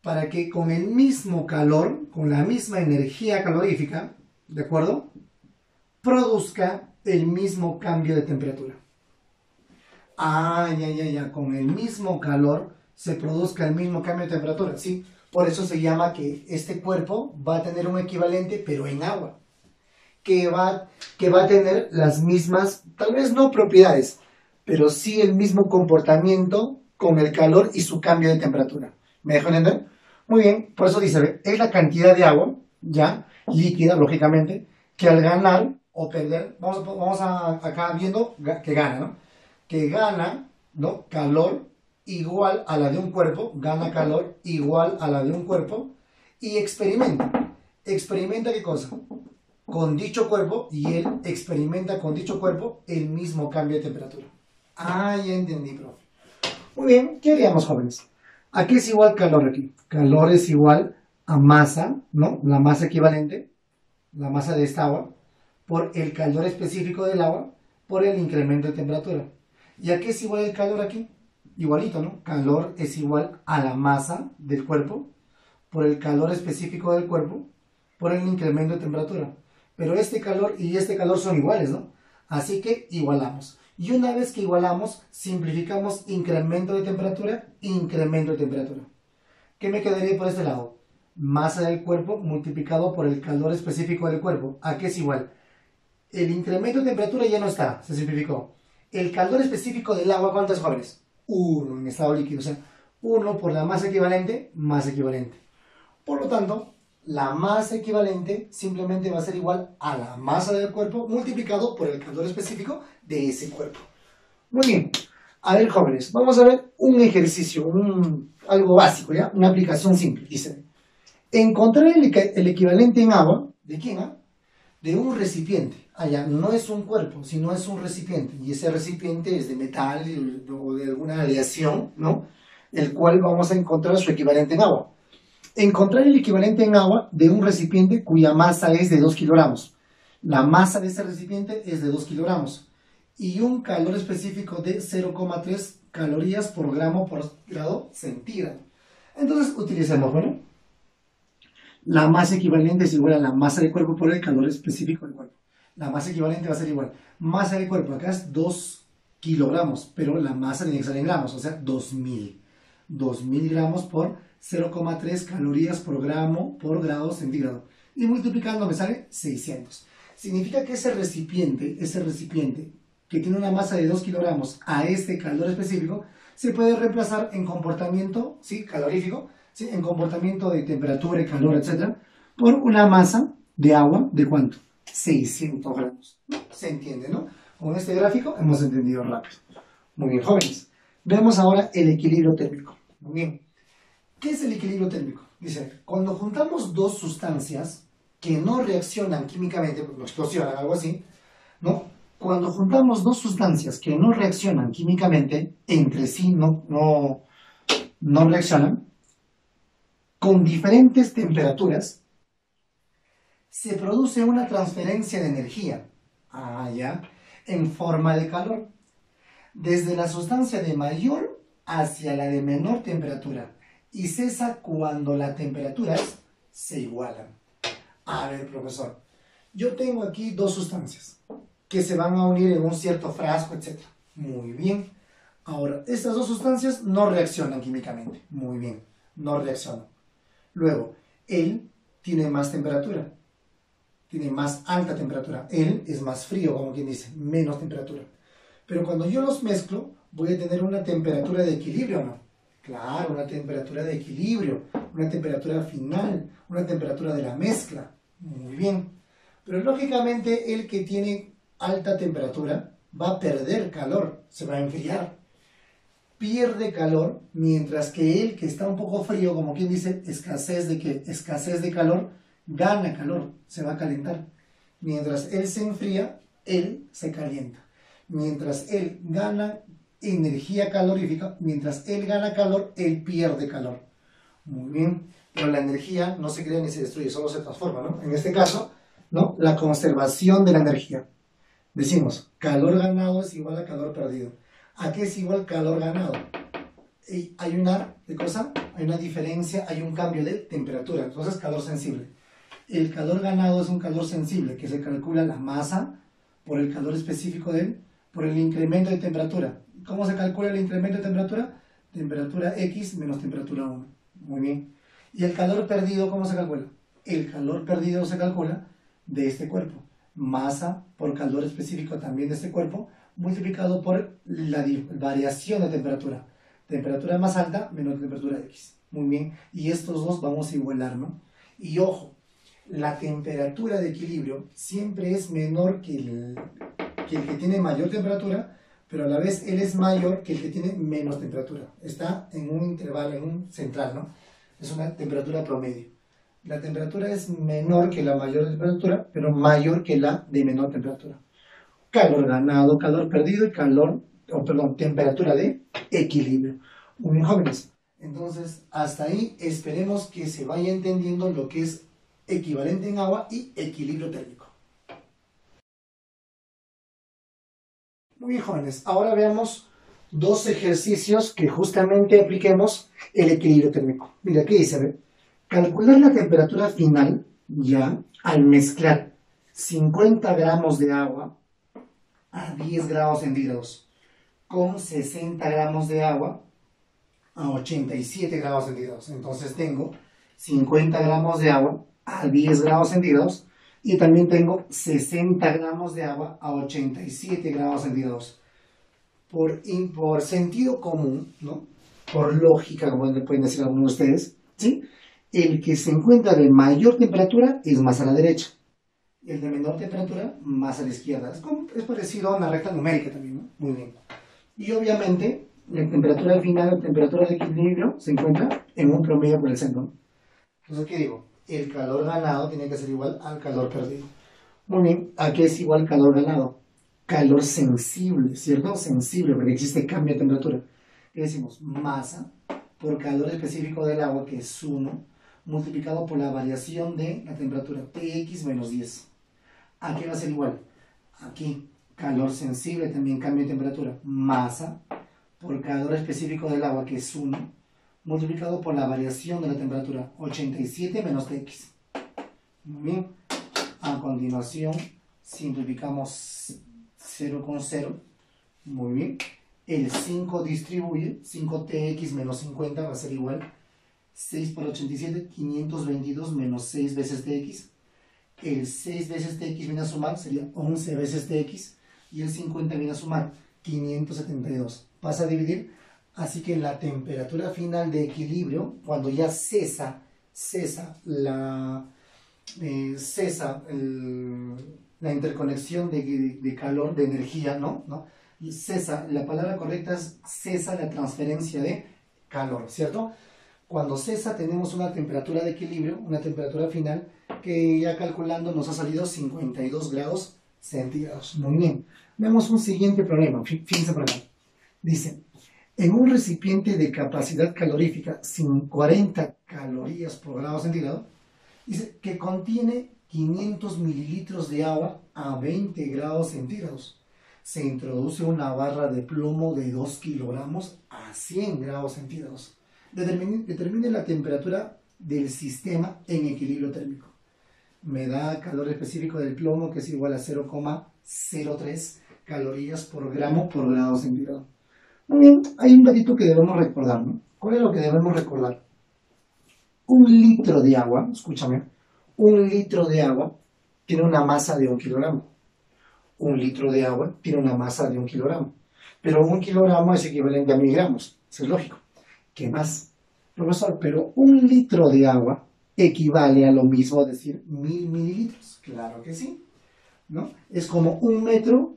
Para que con el mismo calor, con la misma energía calorífica, ¿de acuerdo?, produzca el mismo cambio de temperatura. Ya. Con el mismo calor se produzca el mismo cambio de temperatura, ¿sí? Por eso se llama que este cuerpo va a tener un equivalente, pero en agua. Que va a tener las mismas, tal vez no propiedades, pero sí el mismo comportamiento con el calor y su cambio de temperatura. ¿Me dejo entender? Muy bien, por eso dice, es la cantidad de agua, ya, líquida, lógicamente, que al ganar o perder, vamos acá viendo que gana, ¿no? Que gana, ¿no?, calor igual a la de un cuerpo, gana calor igual a la de un cuerpo, y experimenta. ¿Experimenta qué cosa? Con dicho cuerpo, y él experimenta con dicho cuerpo el mismo cambio de temperatura. Ya entendí, profe. Muy bien, ¿qué haríamos, jóvenes? ¿A qué es igual calor aquí? Calor es igual a masa, ¿no? La masa equivalente, la masa de esta agua, por el calor específico del agua, por el incremento de temperatura. ¿Y a qué es igual el calor aquí? Igualito, ¿no? Calor es igual a la masa del cuerpo, por el calor específico del cuerpo, por el incremento de temperatura. Pero este calor y este calor son iguales, ¿no? Así que igualamos. Y una vez que igualamos, simplificamos incremento de temperatura, incremento de temperatura. ¿Qué me quedaría por este lado? Masa del cuerpo multiplicado por el calor específico del cuerpo. ¿A qué es igual? El incremento de temperatura ya no está, se simplificó. El calor específico del agua, ¿cuántos, jóvenes? 1 en estado líquido, o sea, 1 por la masa equivalente, masa equivalente. Por lo tanto, la masa equivalente simplemente va a ser igual a la masa del cuerpo multiplicado por el calor específico de ese cuerpo. Muy bien. A ver, jóvenes, vamos a ver un ejercicio, algo básico, ¿ya? Una aplicación simple. Dice, encontrar el equivalente en agua, ¿de quién? De un recipiente. Allá no es un cuerpo, sino es un recipiente. Y ese recipiente es de metal o de alguna aleación, ¿no?, el cual vamos a encontrar su equivalente en agua. Encontrar el equivalente en agua de un recipiente cuya masa es de 2 kilogramos. La masa de ese recipiente es de 2 kilogramos. Y un calor específico de 0,3 calorías por gramo por grado centígrado. Entonces utilicemos, bueno, la masa equivalente es igual a la masa del cuerpo por el calor específico del cuerpo. La masa equivalente va a ser igual. Masa del cuerpo, acá es 2 kilogramos, pero la masa tiene que ser en gramos, o sea, 2000. 2000 gramos por 0,3 calorías por gramo por grado centígrado. Y multiplicando me sale 600. Significa que ese recipiente que tiene una masa de 2 kilogramos a este calor específico, se puede reemplazar en comportamiento, ¿sí?, calorífico, ¿sí?, en comportamiento de temperatura y calor, etc., por una masa de agua, ¿de cuánto? 600 gramos. ¿Se entiende, no? Con este gráfico hemos entendido rápido. Muy bien, jóvenes. Veamos ahora el equilibrio térmico. Muy bien. ¿Qué es el equilibrio térmico? Dice, cuando juntamos dos sustancias que no reaccionan químicamente, no explosionan, algo así, ¿no? Cuando juntamos dos sustancias que no reaccionan químicamente, entre sí no reaccionan, con diferentes temperaturas, se produce una transferencia de energía, en forma de calor, desde la sustancia de mayor hacia la de menor temperatura, y cesa cuando las temperaturas se igualan. A ver, profesor, yo tengo aquí dos sustancias que se van a unir en un cierto frasco, etc. Muy bien. Ahora, estas dos sustancias no reaccionan químicamente. Muy bien, no reaccionan. Luego, él tiene más temperatura, tiene más alta temperatura. Él es más frío, como quien dice, menos temperatura. Pero cuando yo los mezclo, voy a tener una temperatura de equilibrio, ¿no? Claro, una temperatura de equilibrio, una temperatura final, una temperatura de la mezcla. Muy bien. Pero lógicamente el que tiene alta temperatura va a perder calor, se va a enfriar. Pierde calor, mientras que el que está un poco frío, como quien dice, escasez de calor, gana calor, se va a calentar. Mientras él se enfría, él se calienta. Mientras él gana energía calorífica, mientras él gana calor, él pierde calor. Muy bien. pero la energía no se crea ni se destruye, solo se transforma, ¿no? En este caso, ¿no? La conservación de la energía. Decimos, calor ganado es igual a calor perdido. ¿A qué es igual calor ganado? Y hay una, ¿qué cosa? Hay una diferencia, hay un cambio de temperatura, entonces calor sensible. El calor ganado es un calor sensible, que se calcula la masa por el calor específico de él, por el incremento de temperatura. ¿Cómo se calcula el incremento de temperatura? Temperatura X menos temperatura 1. Muy bien. ¿Y el calor perdido cómo se calcula? El calor perdido se calcula de este cuerpo. Masa por calor específico también de este cuerpo, multiplicado por la variación de temperatura. Temperatura más alta menos temperatura X. Muy bien. Y estos dos vamos a igualar, ¿no? Y ojo, la temperatura de equilibrio siempre es menor que el que tiene mayor temperatura, pero a la vez él es mayor que el que tiene menos temperatura. Está en un intervalo, en un central, ¿no? Es una temperatura promedio. La temperatura es menor que la mayor temperatura, pero mayor que la de menor temperatura. Calor ganado, calor perdido y temperatura de equilibrio. Muy bien, jóvenes. Entonces, hasta ahí esperemos que se vaya entendiendo lo que es equivalente en agua y equilibrio térmico. Muy bien, jóvenes. Ahora veamos dos ejercicios que justamente apliquemos el equilibrio térmico. Mira, ¿qué dice? A ver, calcular la temperatura final ya al mezclar 50 gramos de agua a 10 grados centígrados con 60 gramos de agua a 87 grados centígrados. Entonces tengo 50 gramos de agua a 10 grados centígrados y también tengo 60 gramos de agua a 87 grados centígrados. Por sentido común, ¿no? Por lógica, como le pueden decir algunos de ustedes, ¿sí? El que se encuentra de mayor temperatura es más a la derecha. El de menor temperatura más a la izquierda. Es parecido a una recta numérica también, ¿no? Muy bien. Y obviamente, la temperatura al final, la temperatura de equilibrio, se encuentra en un promedio por el centro, ¿no? Entonces, ¿qué digo? El calor ganado tiene que ser igual al calor perdido. Muy bien, ¿a qué es igual calor ganado? Calor sensible, ¿cierto? Sensible, porque existe cambio de temperatura. ¿Qué decimos? Masa por calor específico del agua, que es 1, multiplicado por la variación de la temperatura, Tx menos 10. ¿A qué va a ser igual? Aquí, calor sensible, también cambio de temperatura. Masa por calor específico del agua, que es 1, multiplicado por la variación de la temperatura, 87 menos Tx. Muy bien. A continuación, simplificamos 0 con 0. Muy bien. El 5 distribuye, 5Tx menos 50 va a ser igual 6 por 87, 522 menos 6 veces Tx. El 6 veces Tx viene a sumar, sería 11 veces Tx. Y el 50 viene a sumar 572. Pasa a dividir. Así que la temperatura final de equilibrio, cuando ya cesa la interconexión de calor, de energía, ¿no? Y cesa, la palabra correcta es cesa la transferencia de calor, ¿cierto? Cuando cesa tenemos una temperatura de equilibrio, una temperatura final, que ya calculando nos ha salido 52 grados centígrados. Muy bien. Vemos un siguiente problema, fíjense por acá. Dice, en un recipiente de capacidad calorífica sin 40 calorías por grado centígrado, dice que contiene 500 mililitros de agua a 20 grados centígrados. Se introduce una barra de plomo de 2 kilogramos a 100 grados centígrados. Determine la temperatura del sistema en equilibrio térmico. Me da calor específico del plomo, que es igual a 0,03 calorías por gramo por grado centígrado. Muy bien, hay un datito que debemos recordar, ¿no? ¿Cuál es lo que debemos recordar? 1 litro de agua, escúchame, 1 litro de agua tiene una masa de 1 kilogramo. 1 litro de agua tiene una masa de 1 kilogramo. Pero 1 kilogramo es equivalente a 1000 gramos. Eso es lógico. ¿Qué más? Profesor, pero 1 litro de agua equivale a lo mismo, decir 1000 mililitros. Claro que sí, ¿no? Es como 1 metro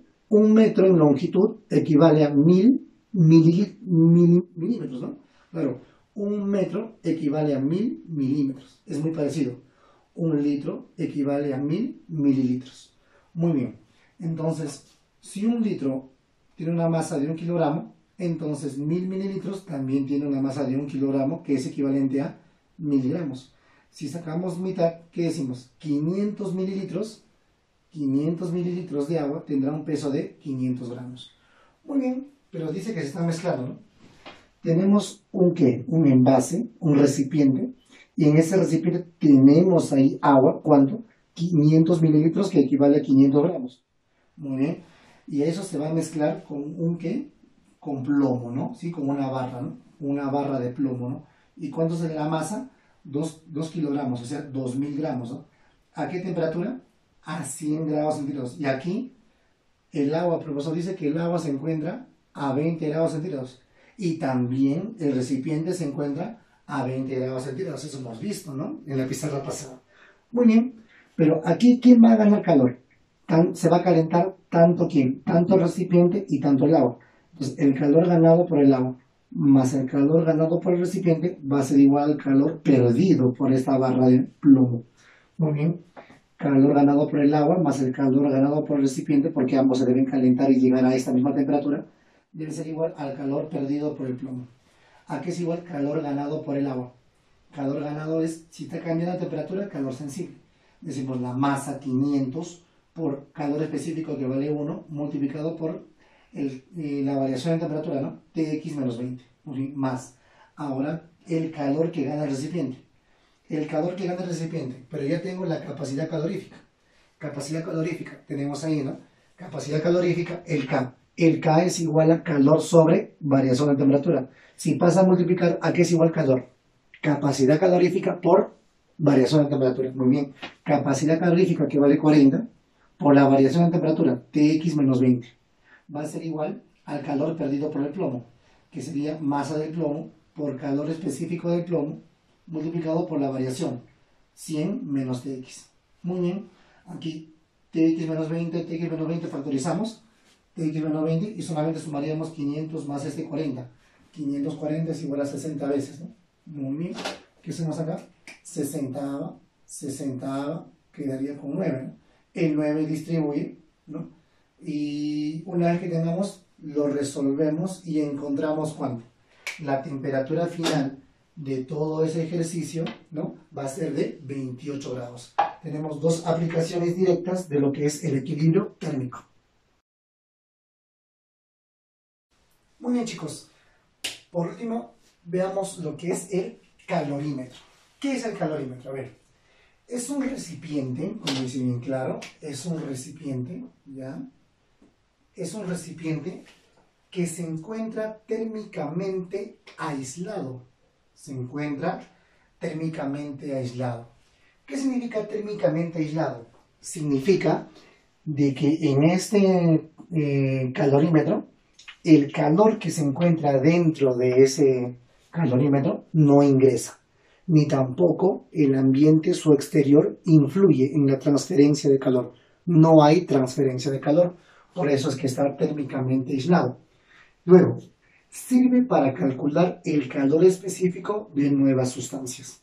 en longitud equivale a 1000 milímetros, ¿no? Claro, 1 metro equivale a 1000 milímetros. Es muy parecido. 1 litro equivale a 1000 mililitros. Muy bien. Entonces, si 1 litro tiene una masa de 1 kilogramo, entonces 1000 mililitros también tiene una masa de 1 kilogramo, que es equivalente a miligramos. Si sacamos mitad, ¿qué decimos? 500 mililitros de agua tendrá un peso de 500 gramos. Muy bien, pero dice que se está mezclando, ¿no? Tenemos un ¿qué? Un envase, un recipiente, y en ese recipiente tenemos ahí agua, ¿cuánto? 500 mililitros, que equivale a 500 gramos. Muy bien, y eso se va a mezclar con un ¿qué? Con plomo, ¿no? Sí, con una barra, ¿no? Una barra de plomo, ¿no? ¿Y cuánto será la masa? 2 kilogramos, o sea, 2000 gramos, ¿no? ¿A qué temperatura? A 100 grados centígrados. Y aquí el agua, el profesor dice que el agua se encuentra a 20 grados centígrados. Y también el recipiente se encuentra a 20 grados centígrados. Eso hemos visto, ¿no? En la pizarra pasada. Muy bien. Pero aquí, ¿quién va a ganar calor? Se va a calentar tanto quién, tanto el recipiente y tanto el agua. Entonces, el calor ganado por el agua más el calor ganado por el recipiente va a ser igual al calor perdido por esta barra de plomo. Muy bien. Calor ganado por el agua más el calor ganado por el recipiente, porque ambos se deben calentar y llegar a esta misma temperatura, debe ser igual al calor perdido por el plomo. ¿A qué es igual calor ganado por el agua? Calor ganado es, si está cambiando la temperatura, calor sensible. Decimos la masa 500 por calor específico que vale 1 multiplicado por la variación de temperatura, ¿no? Tx menos 20, más. Ahora, el calor que gana el recipiente. El calor que gana el recipiente, pero ya tengo la capacidad calorífica. Capacidad calorífica, tenemos ahí, ¿no? Capacidad calorífica, el K. El K es igual a calor sobre variación de temperatura. Si pasa a multiplicar, ¿a qué es igual calor? Capacidad calorífica por variación de temperatura. Muy bien. Capacidad calorífica que vale 40 por la variación de temperatura, Tx menos 20. Va a ser igual al calor perdido por el plomo, que sería masa del plomo por calor específico del plomo multiplicado por la variación, 100 menos Tx. Muy bien, aquí Tx menos 20, Tx menos 20 factorizamos, Tx menos 20 y solamente sumaríamos 500 más este 40. 540 es igual a 60 veces, ¿no? Muy bien, ¿qué hacemos acá? 60 quedaría con 9, ¿no? El 9 distribuye, ¿no? Y una vez que tengamos, lo resolvemos y encontramos cuánto. La temperatura final de todo ese ejercicio, ¿no? Va a ser de 28 grados. Tenemos dos aplicaciones directas de lo que es el equilibrio térmico. Muy bien, chicos. Por último, veamos lo que es el calorímetro. ¿Qué es el calorímetro? A ver, es un recipiente, como dice bien claro, es un recipiente, ¿ya? Es un recipiente que se encuentra térmicamente aislado. Se encuentra térmicamente aislado. ¿Qué significa térmicamente aislado? Significa de que en este calorímetro, el calor que se encuentra dentro de ese calorímetro no ingresa, ni tampoco el ambiente su exterior influye en la transferencia de calor. No hay transferencia de calor, por eso es que está térmicamente aislado. Luego, sirve para calcular el calor específico de nuevas sustancias.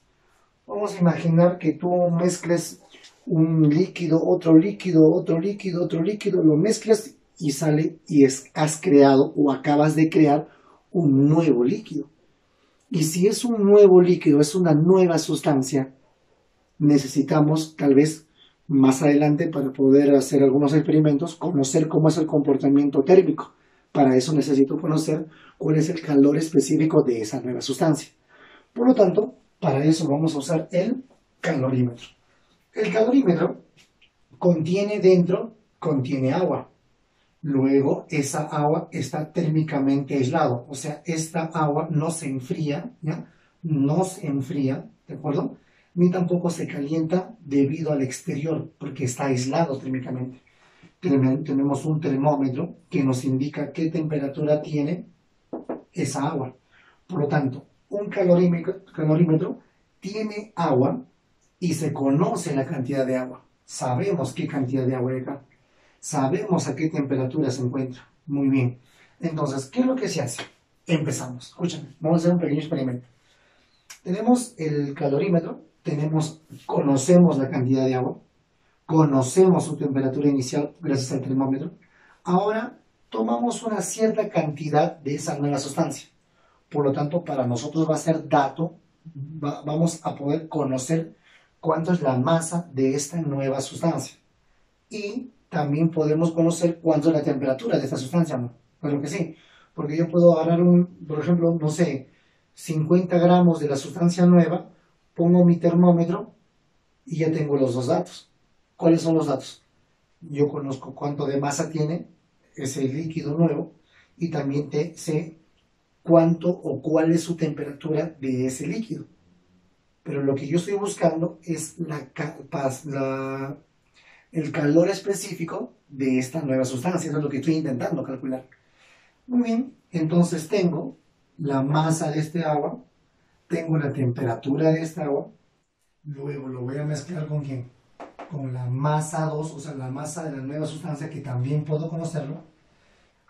Vamos a imaginar que tú mezcles un líquido, otro líquido, otro líquido, otro líquido, lo mezclas y sale y has creado o acabas de crear un nuevo líquido. Y si es un nuevo líquido, es una nueva sustancia, necesitamos tal vez más adelante, para poder hacer algunos experimentos, conocer cómo es el comportamiento térmico. Para eso necesito conocer cuál es el calor específico de esa nueva sustancia. Por lo tanto, para eso vamos a usar el calorímetro. El calorímetro contiene agua. Luego, esa agua está térmicamente aislado. O sea, esta agua no se enfría, ¿ya? No se enfría, ¿de acuerdo? Ni tampoco se calienta debido al exterior, porque está aislado térmicamente. Tenemos un termómetro que nos indica qué temperatura tiene esa agua. Por lo tanto, un calorímetro tiene agua y se conoce la cantidad de agua. Sabemos qué cantidad de agua hay acá. Sabemos a qué temperatura se encuentra. Muy bien. Entonces, ¿qué es lo que se hace? Empezamos. Escúchame, vamos a hacer un pequeño experimento. Tenemos el calorímetro, conocemos la cantidad de agua, conocemos su temperatura inicial gracias al termómetro. Ahora tomamos una cierta cantidad de esa nueva sustancia. Por lo tanto, para nosotros va a ser dato vamos a poder conocer cuánto es la masa de esta nueva sustancia. Y también podemos conocer cuánto es la temperatura de esta sustancia, ¿no? Claro que sí, porque yo puedo agarrar por ejemplo, no sé, 50 gramos de la sustancia nueva, pongo mi termómetro y ya tengo los dos datos. ¿Cuáles son los datos? Yo conozco cuánto de masa tiene ese líquido nuevo y también sé cuánto o cuál es su temperatura de ese líquido. Pero lo que yo estoy buscando es el calor específico de esta nueva sustancia. Eso es lo que estoy intentando calcular. Muy bien, entonces tengo la masa de este agua, tengo la temperatura de esta agua, luego lo voy a mezclar con ¿quién? Con la masa 2, o sea, la masa de la nueva sustancia, que también puedo conocerlo.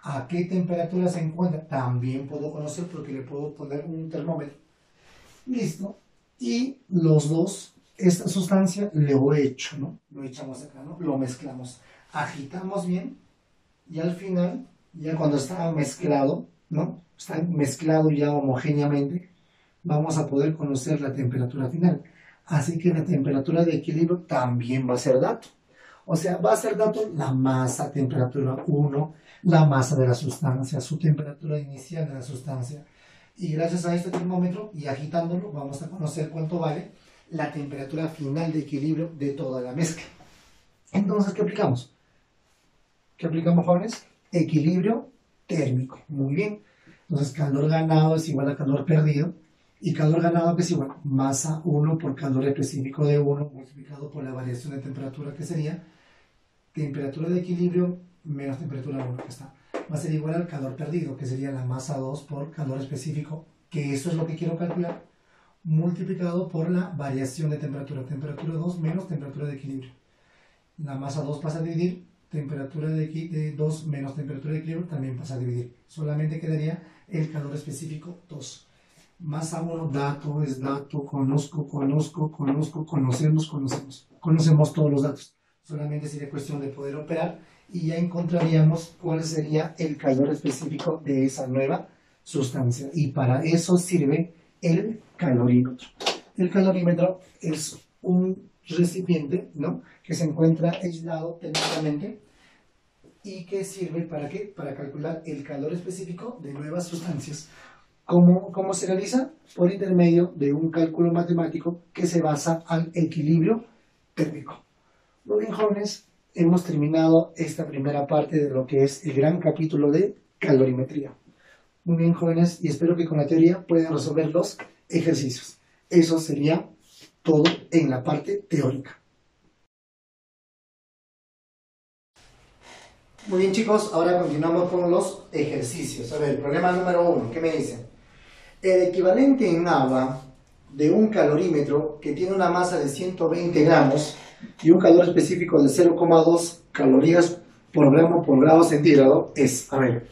¿A qué temperatura se encuentra? También puedo conocer porque le puedo poner un termómetro. Listo. Y los dos, esta sustancia lo he hecho, ¿no? Lo echamos acá, ¿no? Lo mezclamos. Agitamos bien y al final, ya cuando está mezclado, ¿no? Está mezclado ya homogéneamente, vamos a poder conocer la temperatura final. Así que la temperatura de equilibrio también va a ser dato. O sea, va a ser dato la masa, temperatura 1, la masa de la sustancia, su temperatura inicial de la sustancia. Y gracias a este termómetro y agitándolo, vamos a conocer cuánto vale la temperatura final de equilibrio de toda la mezcla. Entonces, ¿qué aplicamos? ¿Qué aplicamos, jóvenes? Equilibrio térmico. Muy bien. Entonces, calor ganado es igual a calor perdido. Y calor ganado que es igual masa 1 por calor específico de 1 multiplicado por la variación de temperatura, que sería temperatura de equilibrio menos temperatura 1, que está. Va a ser igual al calor perdido, que sería la masa 2 por calor específico, que eso es lo que quiero calcular, multiplicado por la variación de temperatura. Temperatura 2 menos temperatura de equilibrio. La masa 2 pasa a dividir, temperatura de 2 menos temperatura de equilibrio también pasa a dividir. Solamente quedaría el calor específico 2. Masa 1, dato es dato, conocemos. Conocemos todos los datos. Solamente sería cuestión de poder operar y ya encontraríamos cuál sería el calor específico de esa nueva sustancia. Y para eso sirve el calorímetro. El calorímetro es un recipiente, ¿no?, que se encuentra aislado térmicamente y que sirve ¿para qué? Para calcular el calor específico de nuevas sustancias. ¿Cómo se realiza? Por intermedio de un cálculo matemático que se basa al equilibrio térmico. Muy bien, jóvenes, hemos terminado esta primera parte de lo que es el gran capítulo de calorimetría. Muy bien, jóvenes, y espero que con la teoría puedan resolver los ejercicios. Eso sería todo en la parte teórica. Muy bien, chicos, ahora continuamos con los ejercicios. A ver, problema número 1, ¿qué me dicen? El equivalente en agua de un calorímetro que tiene una masa de 120 gramos y un calor específico de 0,2 calorías por gramo por grado centígrado es, a ver,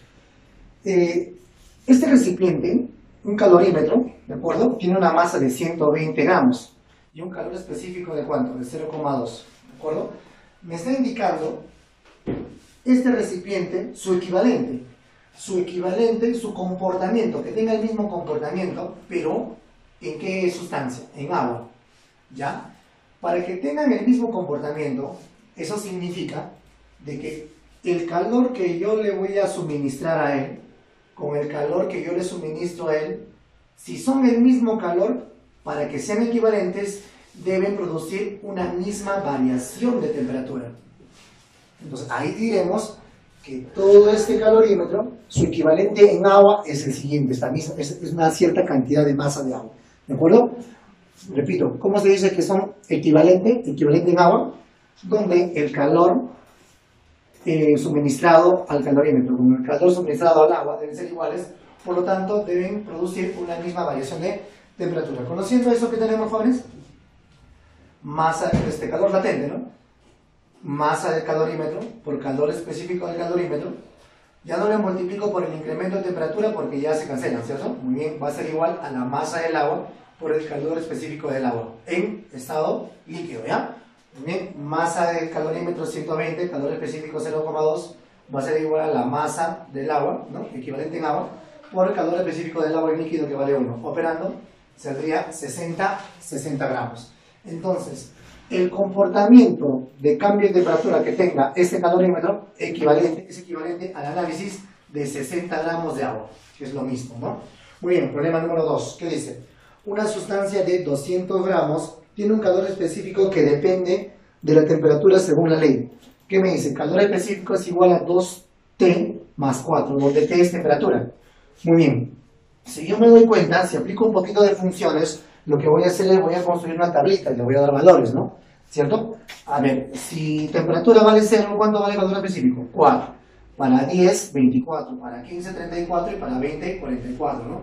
este recipiente, un calorímetro, ¿de acuerdo? Tiene una masa de 120 gramos y un calor específico de ¿cuánto? De 0,2, ¿de acuerdo? Me está indicando este recipiente, su equivalente, su comportamiento, que tenga el mismo comportamiento, pero ¿en qué sustancia? En agua, ¿ya? Para que tengan el mismo comportamiento, eso significa de que el calor que yo le voy a suministrar a él, con el calor que yo le suministro a él, si son el mismo calor, para que sean equivalentes, deben producir una misma variación de temperatura. Entonces ahí diremos que todo este calorímetro, su equivalente en agua es el siguiente, es una cierta cantidad de masa de agua, ¿de acuerdo? Repito, ¿cómo se dice que son equivalente en agua? Donde el calor suministrado al calorímetro con el calor suministrado al agua deben ser iguales, por lo tanto deben producir una misma variación de temperatura. Conociendo eso que tenemos, jóvenes, masa, calor latente, ¿no? Masa del calorímetro por calor específico del calorímetro, ya no le multiplico por el incremento de temperatura porque ya se cancelan, ¿cierto? Muy bien, va a ser igual a la masa del agua por el calor específico del agua en estado líquido, ¿ya? Muy bien, masa del calorímetro 120, calor específico 0,2, va a ser igual a la masa del agua, ¿no?, equivalente en agua, por el calor específico del agua en líquido, que vale 1. Operando, saldría 60 gramos. Entonces, el comportamiento de cambio de temperatura que tenga este calorímetro es equivalente al análisis de 60 gramos de agua, que es lo mismo, ¿no? Muy bien, problema número 2, ¿qué dice? Una sustancia de 200 gramos tiene un calor específico que depende de la temperatura según la ley. ¿Qué me dice? Calor específico es igual a 2T más 4, donde T es temperatura. Muy bien. Si yo me doy cuenta, si aplico un poquito de funciones, lo que voy a hacer es voy a construir una tablita y le voy a dar valores, ¿no? ¿Cierto? A ver, si temperatura vale 0, ¿cuánto vale calor específico? 4. Para 10, 24. Para 15, 34. Y para 20, 44, ¿no?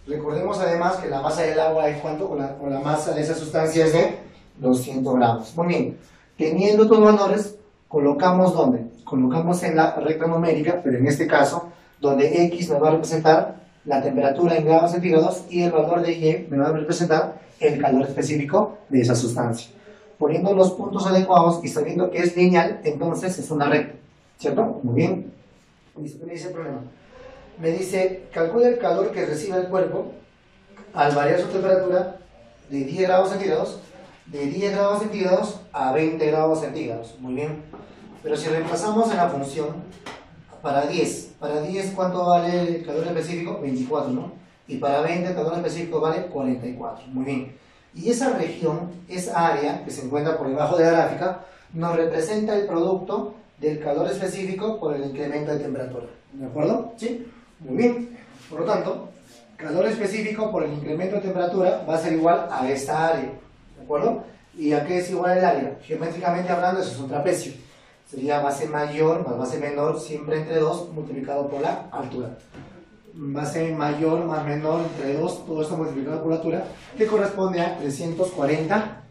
Recordemos además que la masa del agua es ¿cuánto? O la masa de esa sustancia es de 200 gramos. Muy bien. Teniendo estos valores, colocamos ¿dónde? Colocamos en la recta numérica, pero en este caso, donde X me va a representar la temperatura en grados centígrados y el valor de Y me va a representar el calor específico de esa sustancia. Poniendo los puntos adecuados y sabiendo que es lineal, entonces es una recta, ¿cierto? Muy bien. Me dice el problema. Me dice, calcula el calor que recibe el cuerpo al variar su temperatura de 10 grados centígrados a 20 grados centígrados. Muy bien. Pero si reemplazamos en la función para 10 ¿cuánto vale el calor específico? 24, ¿no? Y para 20 el calor específico vale 44. Muy bien. Y esa región, esa área que se encuentra por debajo de la gráfica, nos representa el producto del calor específico por el incremento de temperatura. ¿De acuerdo? ¿Sí? Muy bien. Por lo tanto, calor específico por el incremento de temperatura va a ser igual a esta área. ¿De acuerdo? ¿Y a qué es igual el área? Geométricamente hablando, eso es un trapecio. Sería base mayor más base menor, siempre entre 2, multiplicado por la altura. Base mayor más menor entre 2, todo esto multiplicado por la altura, que corresponde a 340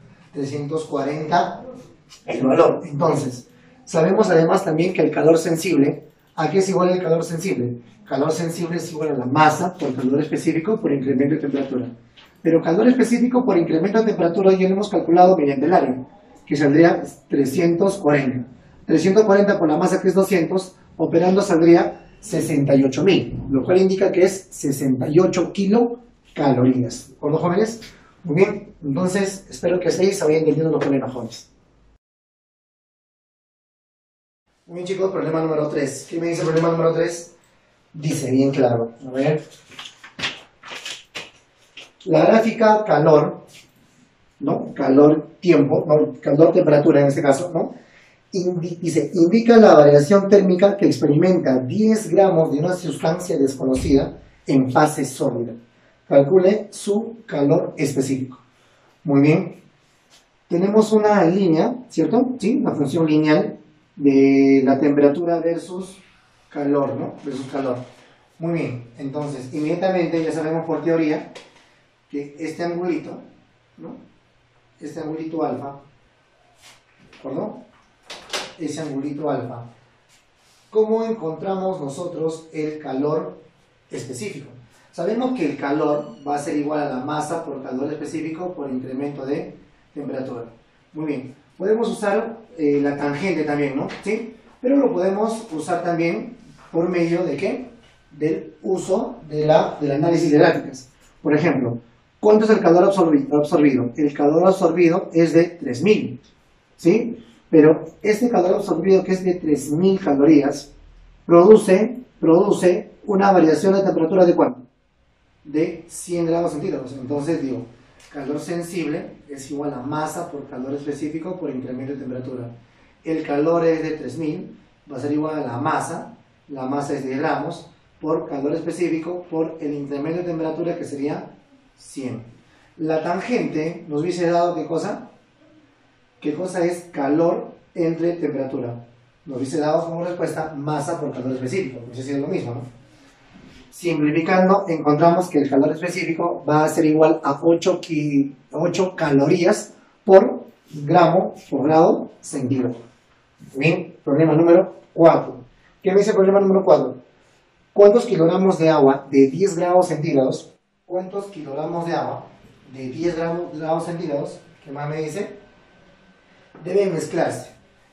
el valor. Entonces, sabemos además también que el calor sensible, ¿a qué es igual el calor sensible? Calor sensible es igual a la masa por calor específico por incremento de temperatura. Pero calor específico por incremento de temperatura ya lo hemos calculado mediante el área, que saldría 340. 340 por la masa que es 200, operando saldría 68.000, lo cual indica que es 68 kilocalorías. ¿De acuerdo, jóvenes? Muy bien, entonces espero que se vayan entendiendo los problemas, jóvenes. Muy bien, chicos, problema número 3. ¿Qué me dice el problema número 3? Dice bien claro, a ver. La gráfica calor, ¿no? Calor, tiempo, ¿no? Calor, temperatura en este caso, ¿no? Dice, indica la variación térmica que experimenta 10 gramos de una sustancia desconocida en fase sólida. Calcule su calor específico. Muy bien. Tenemos una línea, ¿cierto? Sí, una función lineal de la temperatura versus calor, ¿no? Versus calor. Muy bien. Entonces, inmediatamente ya sabemos por teoría que este angulito, ¿no? Este angulito alfa, ¿de acuerdo? Ese angulito alfa. ¿Cómo encontramos nosotros el calor específico? Sabemos que el calor va a ser igual a la masa por calor específico por incremento de temperatura. Muy bien. Podemos usar la tangente también, ¿no? ¿Sí? Pero lo podemos usar también por medio de ¿qué? Del uso del análisis de gráficas. Por ejemplo, ¿cuánto es el calor absorbido? El calor absorbido es de 3000, ¿sí? Pero este calor absorbido, que es de 3000 calorías, produce una variación de temperatura de ¿cuánto? De 100 grados centígrados. Entonces digo, calor sensible es igual a masa por calor específico por incremento de temperatura. El calor es de 3000, va a ser igual a la masa es de gramos, por calor específico por el incremento de temperatura que sería 100. La tangente nos hubiese dado ¿qué cosa? ¿Qué cosa es calor entre temperatura? Nos hubiese dado como respuesta masa por calor específico, pues es lo mismo, ¿no? Simplificando, encontramos que el calor específico va a ser igual a 8 calorías por grado centígrado. Bien, problema número 4. ¿Qué me dice el problema número 4? ¿Cuántos kilogramos de agua de 10 grados centígrados? ¿Cuántos kilogramos de agua de 10 grados centígrados? ¿Qué más me dice? Deben mezclarse.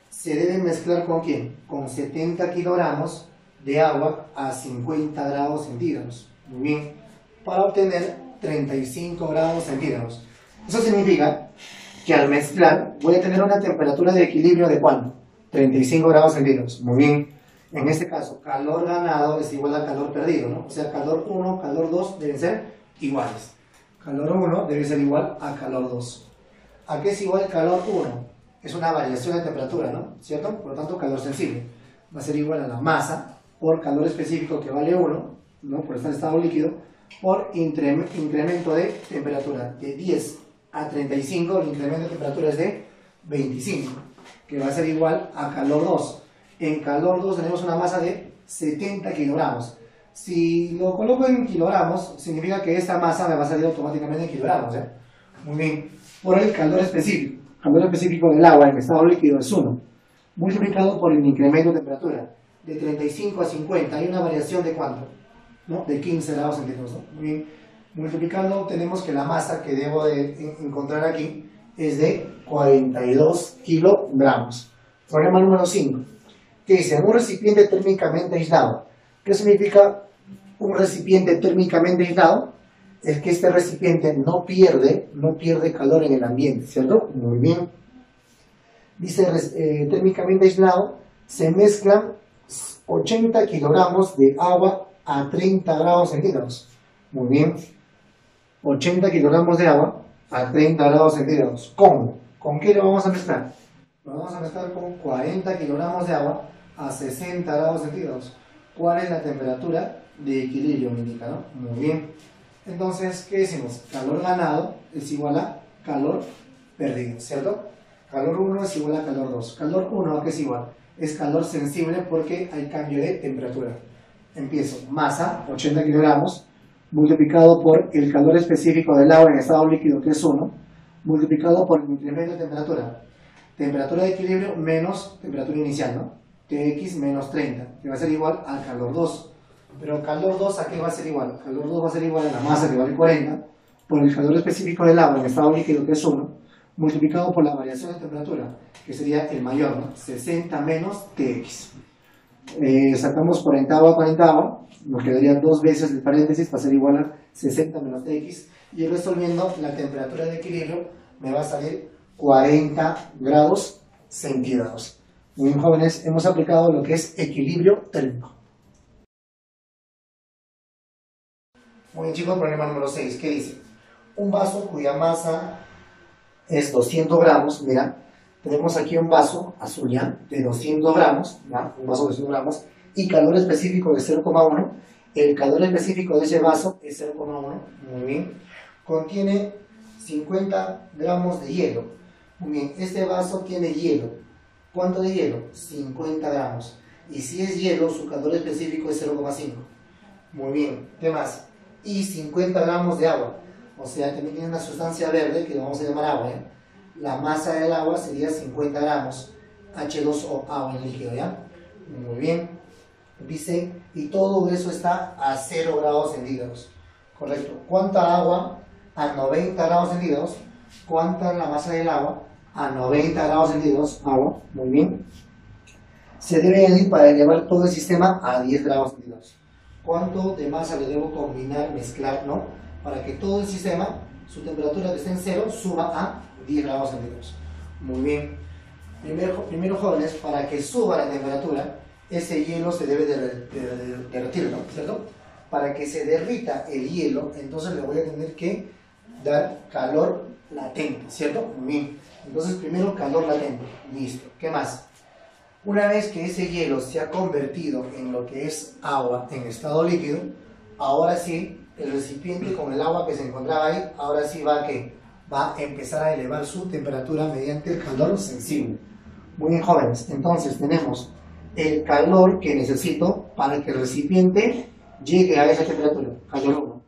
¿Se deben mezclar con quién? Con 70 kilogramos de agua a 50 grados centígrados. Muy bien. Para obtener 35 grados centígrados. Eso significa que al mezclar voy a tener una temperatura de equilibrio de ¿cuánto? 35 grados centígrados. Muy bien. En este caso, calor ganado es igual a calor perdido, ¿no? O sea, calor 1, calor 2 deben ser iguales. Calor 1 debe ser igual a calor 2. ¿A qué es igual calor 1? Es una variación de temperatura, ¿no? ¿Cierto? Por lo tanto, calor sensible va a ser igual a la masa por calor específico que vale 1, ¿no? Por estar en estado líquido, por incremento de temperatura. De 10 a 35, el incremento de temperatura es de 25, que va a ser igual a calor 2. En calor 2 tenemos una masa de 70 kilogramos. Si lo coloco en kilogramos, significa que esta masa me va a salir automáticamente en kilogramos, ¿eh? Muy bien. Por el calor específico. El calor específico del agua en estado líquido es 1, multiplicado por el incremento de temperatura. De 35 a 50, hay una variación de ¿cuánto? ¿No? De 15 grados centígrados, ¿no? Muy bien. Multiplicando, tenemos que la masa que debo de encontrar aquí es de 42 kilogramos. Problema número 5. Que dice, un recipiente térmicamente aislado. ¿Qué significa un recipiente térmicamente aislado? Es que este recipiente no pierde calor en el ambiente, ¿cierto? Muy bien. Dice, térmicamente aislado, se mezclan 80 kilogramos de agua a 30 grados centígrados. Muy bien. 80 kilogramos de agua a 30 grados centígrados. ¿Cómo? ¿Con qué lo vamos a mezclar? Lo vamos a mezclar con 40 kilogramos de agua a 60 grados centígrados. ¿Cuál es la temperatura de equilibrio? Me indica, ¿no? Muy bien. Entonces, ¿qué decimos? Calor ganado es igual a calor perdido, ¿cierto? Calor 1 es igual a calor 2. Calor 1, ¿a qué es igual? Es calor sensible porque hay cambio de temperatura. Empiezo. Masa, 80 kilogramos, multiplicado por el calor específico del agua en estado líquido, que es 1, multiplicado por el incremento de temperatura. Temperatura de equilibrio menos temperatura inicial, ¿no? Tx menos 30, que va a ser igual al calor 2. Pero calor 2, ¿a qué va a ser igual? Calor 2 va a ser igual a la masa, que vale 40, por el calor específico del agua en estado líquido, que es 1, multiplicado por la variación de temperatura, que sería el mayor, ¿no? 60 menos Tx. Sacamos 40 agua, 40 agua, nos quedaría 2 veces el paréntesis para ser igual a 60 menos Tx, y resolviendo la temperatura de equilibrio me va a salir 40 grados centígrados. Muy bien, jóvenes, hemos aplicado lo que es equilibrio térmico. Muy bien, chicos, problema número 6. ¿Qué dice? Un vaso cuya masa es 200 gramos, mira, tenemos aquí un vaso azul ya, de 200 gramos, ¿ya? Un vaso de 200 gramos, y calor específico de 0,1. El calor específico de ese vaso es 0,1, muy bien. Contiene 50 gramos de hielo. Muy bien, este vaso tiene hielo. ¿Cuánto de hielo? 50 gramos. Y si es hielo, su calor específico es 0,5. Muy bien, ¿qué más? Y 50 gramos de agua. O sea, también tiene una sustancia verde que vamos a llamar agua, ¿ya? La masa del agua sería 50 gramos. H2O, agua en líquido, ¿ya? Muy bien. Dice, y todo eso está a 0 grados centígrados. Correcto. ¿Cuánta agua? A 90 grados centígrados. ¿Cuánta es la masa del agua? A 90 grados centígrados. Agua. Muy bien. Se debe añadir para elevar todo el sistema a 10 grados centígrados. ¿Cuánto de masa le debo combinar, mezclar, no? Para que todo el sistema, su temperatura que esté en 0, suba a 10 grados centígrados. Muy bien. Primero, jóvenes, para que suba la temperatura, ese hielo se debe derretir, ¿no? ¿Cierto? Para que se derrita el hielo, entonces le voy a tener que dar calor latente, ¿cierto? Muy bien. Entonces, primero calor latente. Listo. ¿Qué más? Una vez que ese hielo se ha convertido en lo que es agua en estado líquido, ahora sí, el recipiente con el agua que se encontraba ahí, ahora sí va a empezar a elevar su temperatura mediante el calor sensible. Muy bien, jóvenes. Entonces, tenemos el calor que necesito para que el recipiente llegue a esa temperatura, calor 1.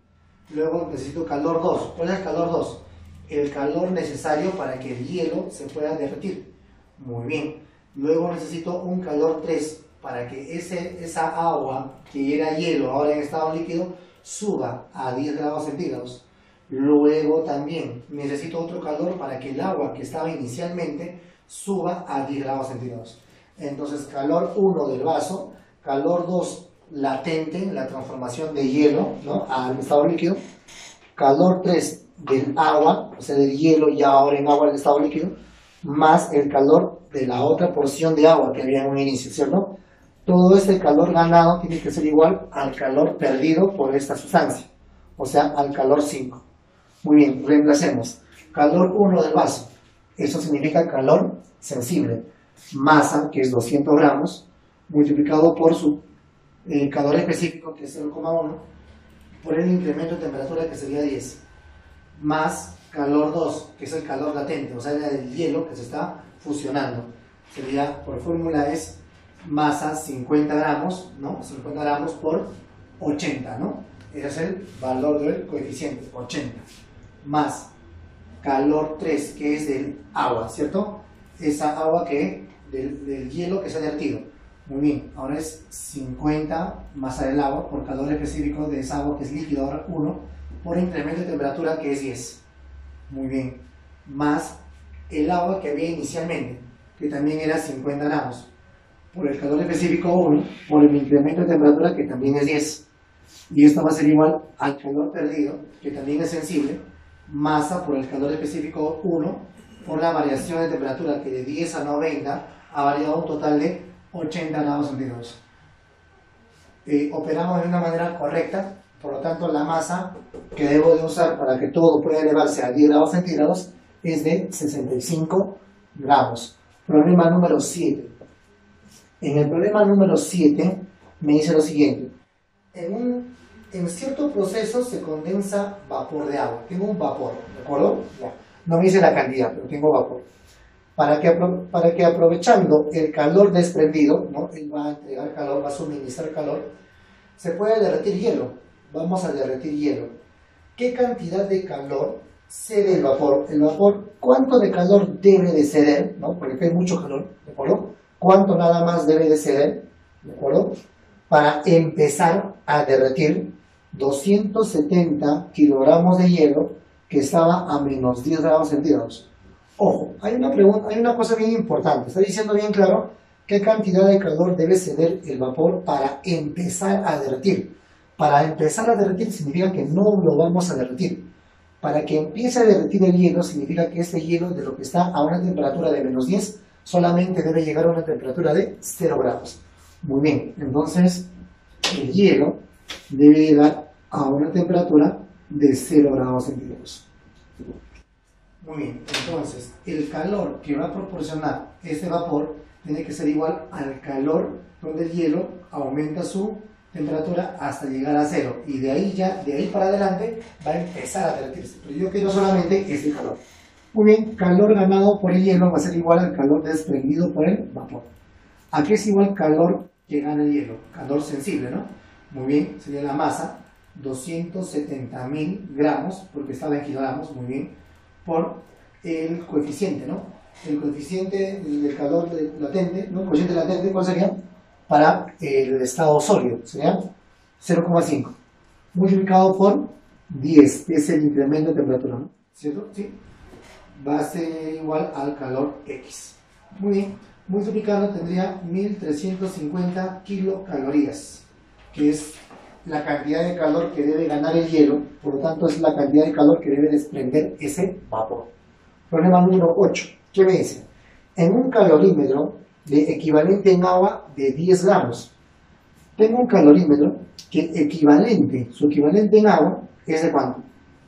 Luego necesito calor 2. ¿Cuál es el calor 2? El calor necesario para que el hielo se pueda derretir. Muy bien. Luego necesito un calor 3 para que esa agua que era hielo, ahora en estado líquido, suba a 10 grados centígrados. Luego también necesito otro calor para que el agua que estaba inicialmente suba a 10 grados centígrados. Entonces, calor 1 del vaso, calor 2 latente, la transformación de hielo, ¿no?, al estado líquido, calor 3 del agua, o sea, del hielo ya ahora en agua en estado líquido, más el calor de la otra porción de agua que había en un inicio, ¿cierto? Todo este calor ganado tiene que ser igual al calor perdido por esta sustancia, o sea, al calor 5. Muy bien, reemplacemos. Calor 1 del vaso, eso significa calor sensible. Masa, que es 200 gramos, multiplicado por su calor específico, que es 0,1, por el incremento de temperatura, que sería 10, más calor 2, que es el calor latente, o sea, el hielo que se está fusionando. Sería, por fórmula es masa 50 gramos, ¿no? 50 gramos por 80, ¿no? Ese es el valor del coeficiente, 80. Más calor 3, que es del agua, ¿cierto? Esa agua que del hielo que se ha derretido. Muy bien, ahora es 50 masa del agua por calor específico de esa agua que es líquido, ahora 1, por incremento de temperatura que es 10. Muy bien, más el agua que había inicialmente, que también era 50 gramos, por el calor específico 1, por el incremento de temperatura que también es 10. Y esto va a ser igual al calor perdido, que también es sensible, masa por el calor específico 1, por la variación de temperatura que de 10 a 90 ha variado un total de 80 grados centígrados. Operamos de una manera correcta, por lo tanto la masa que debo de usar para que todo pueda elevarse a 10 grados centígrados es de 65 gramos. Problema número 7. En el problema número 7 me dice lo siguiente. En cierto proceso se condensa vapor de agua. Tengo un vapor, ¿de acuerdo? No me dice la cantidad, pero tengo vapor. Para que aprovechando el calor desprendido, ¿no? Él va a entregar calor, va a suministrar calor, se puede derretir hielo. Vamos a derretir hielo. ¿Qué cantidad de calor cede el vapor? El vapor, ¿cuánto de calor debe de ceder? ¿No? Porque aquí hay mucho calor, ¿de acuerdo? ¿Cuánto nada más debe de ceder? ¿De acuerdo? Para empezar a derretir 270 kilogramos de hielo que estaba a menos 10 grados centígrados. Ojo, hay una cosa bien importante. Está diciendo bien claro qué cantidad de calor debe ceder el vapor para empezar a derretir. Para empezar a derretir significa que no lo vamos a derretir. Para que empiece a derretir el hielo significa que este hielo, de lo que está a una temperatura de menos 10, solamente debe llegar a una temperatura de 0 grados. Muy bien, entonces el hielo debe llegar a una temperatura de 0 grados centígrados. Muy bien, entonces el calor que va a proporcionar este vapor tiene que ser igual al calor donde el hielo aumenta su temperatura hasta llegar a 0, y de ahí para adelante va a empezar a derretirse, pero yo quiero solamente este calor. Muy bien, calor ganado por el hielo va a ser igual al calor desprendido por el vapor. ¿A qué es igual calor que gana el hielo? Calor sensible, ¿no? Muy bien, sería la masa, 270.000 gramos, porque estaba en kilogramos, muy bien, por el coeficiente, ¿no? El coeficiente del calor latente, ¿no? El coeficiente latente, ¿cuál sería? Para el estado sólido, sería 0,5, multiplicado por 10, que es el incremento de temperatura, ¿no? ¿Cierto? Sí. Va a ser igual al calor X. Muy bien, multiplicando tendría 1350 kilocalorías, que es la cantidad de calor que debe ganar el hielo, por lo tanto es la cantidad de calor que debe desprender ese vapor. Problema número 8. ¿Qué me dice? En un calorímetro de equivalente en agua de 10 gramos, tengo un calorímetro que su equivalente en agua es de ¿cuánto?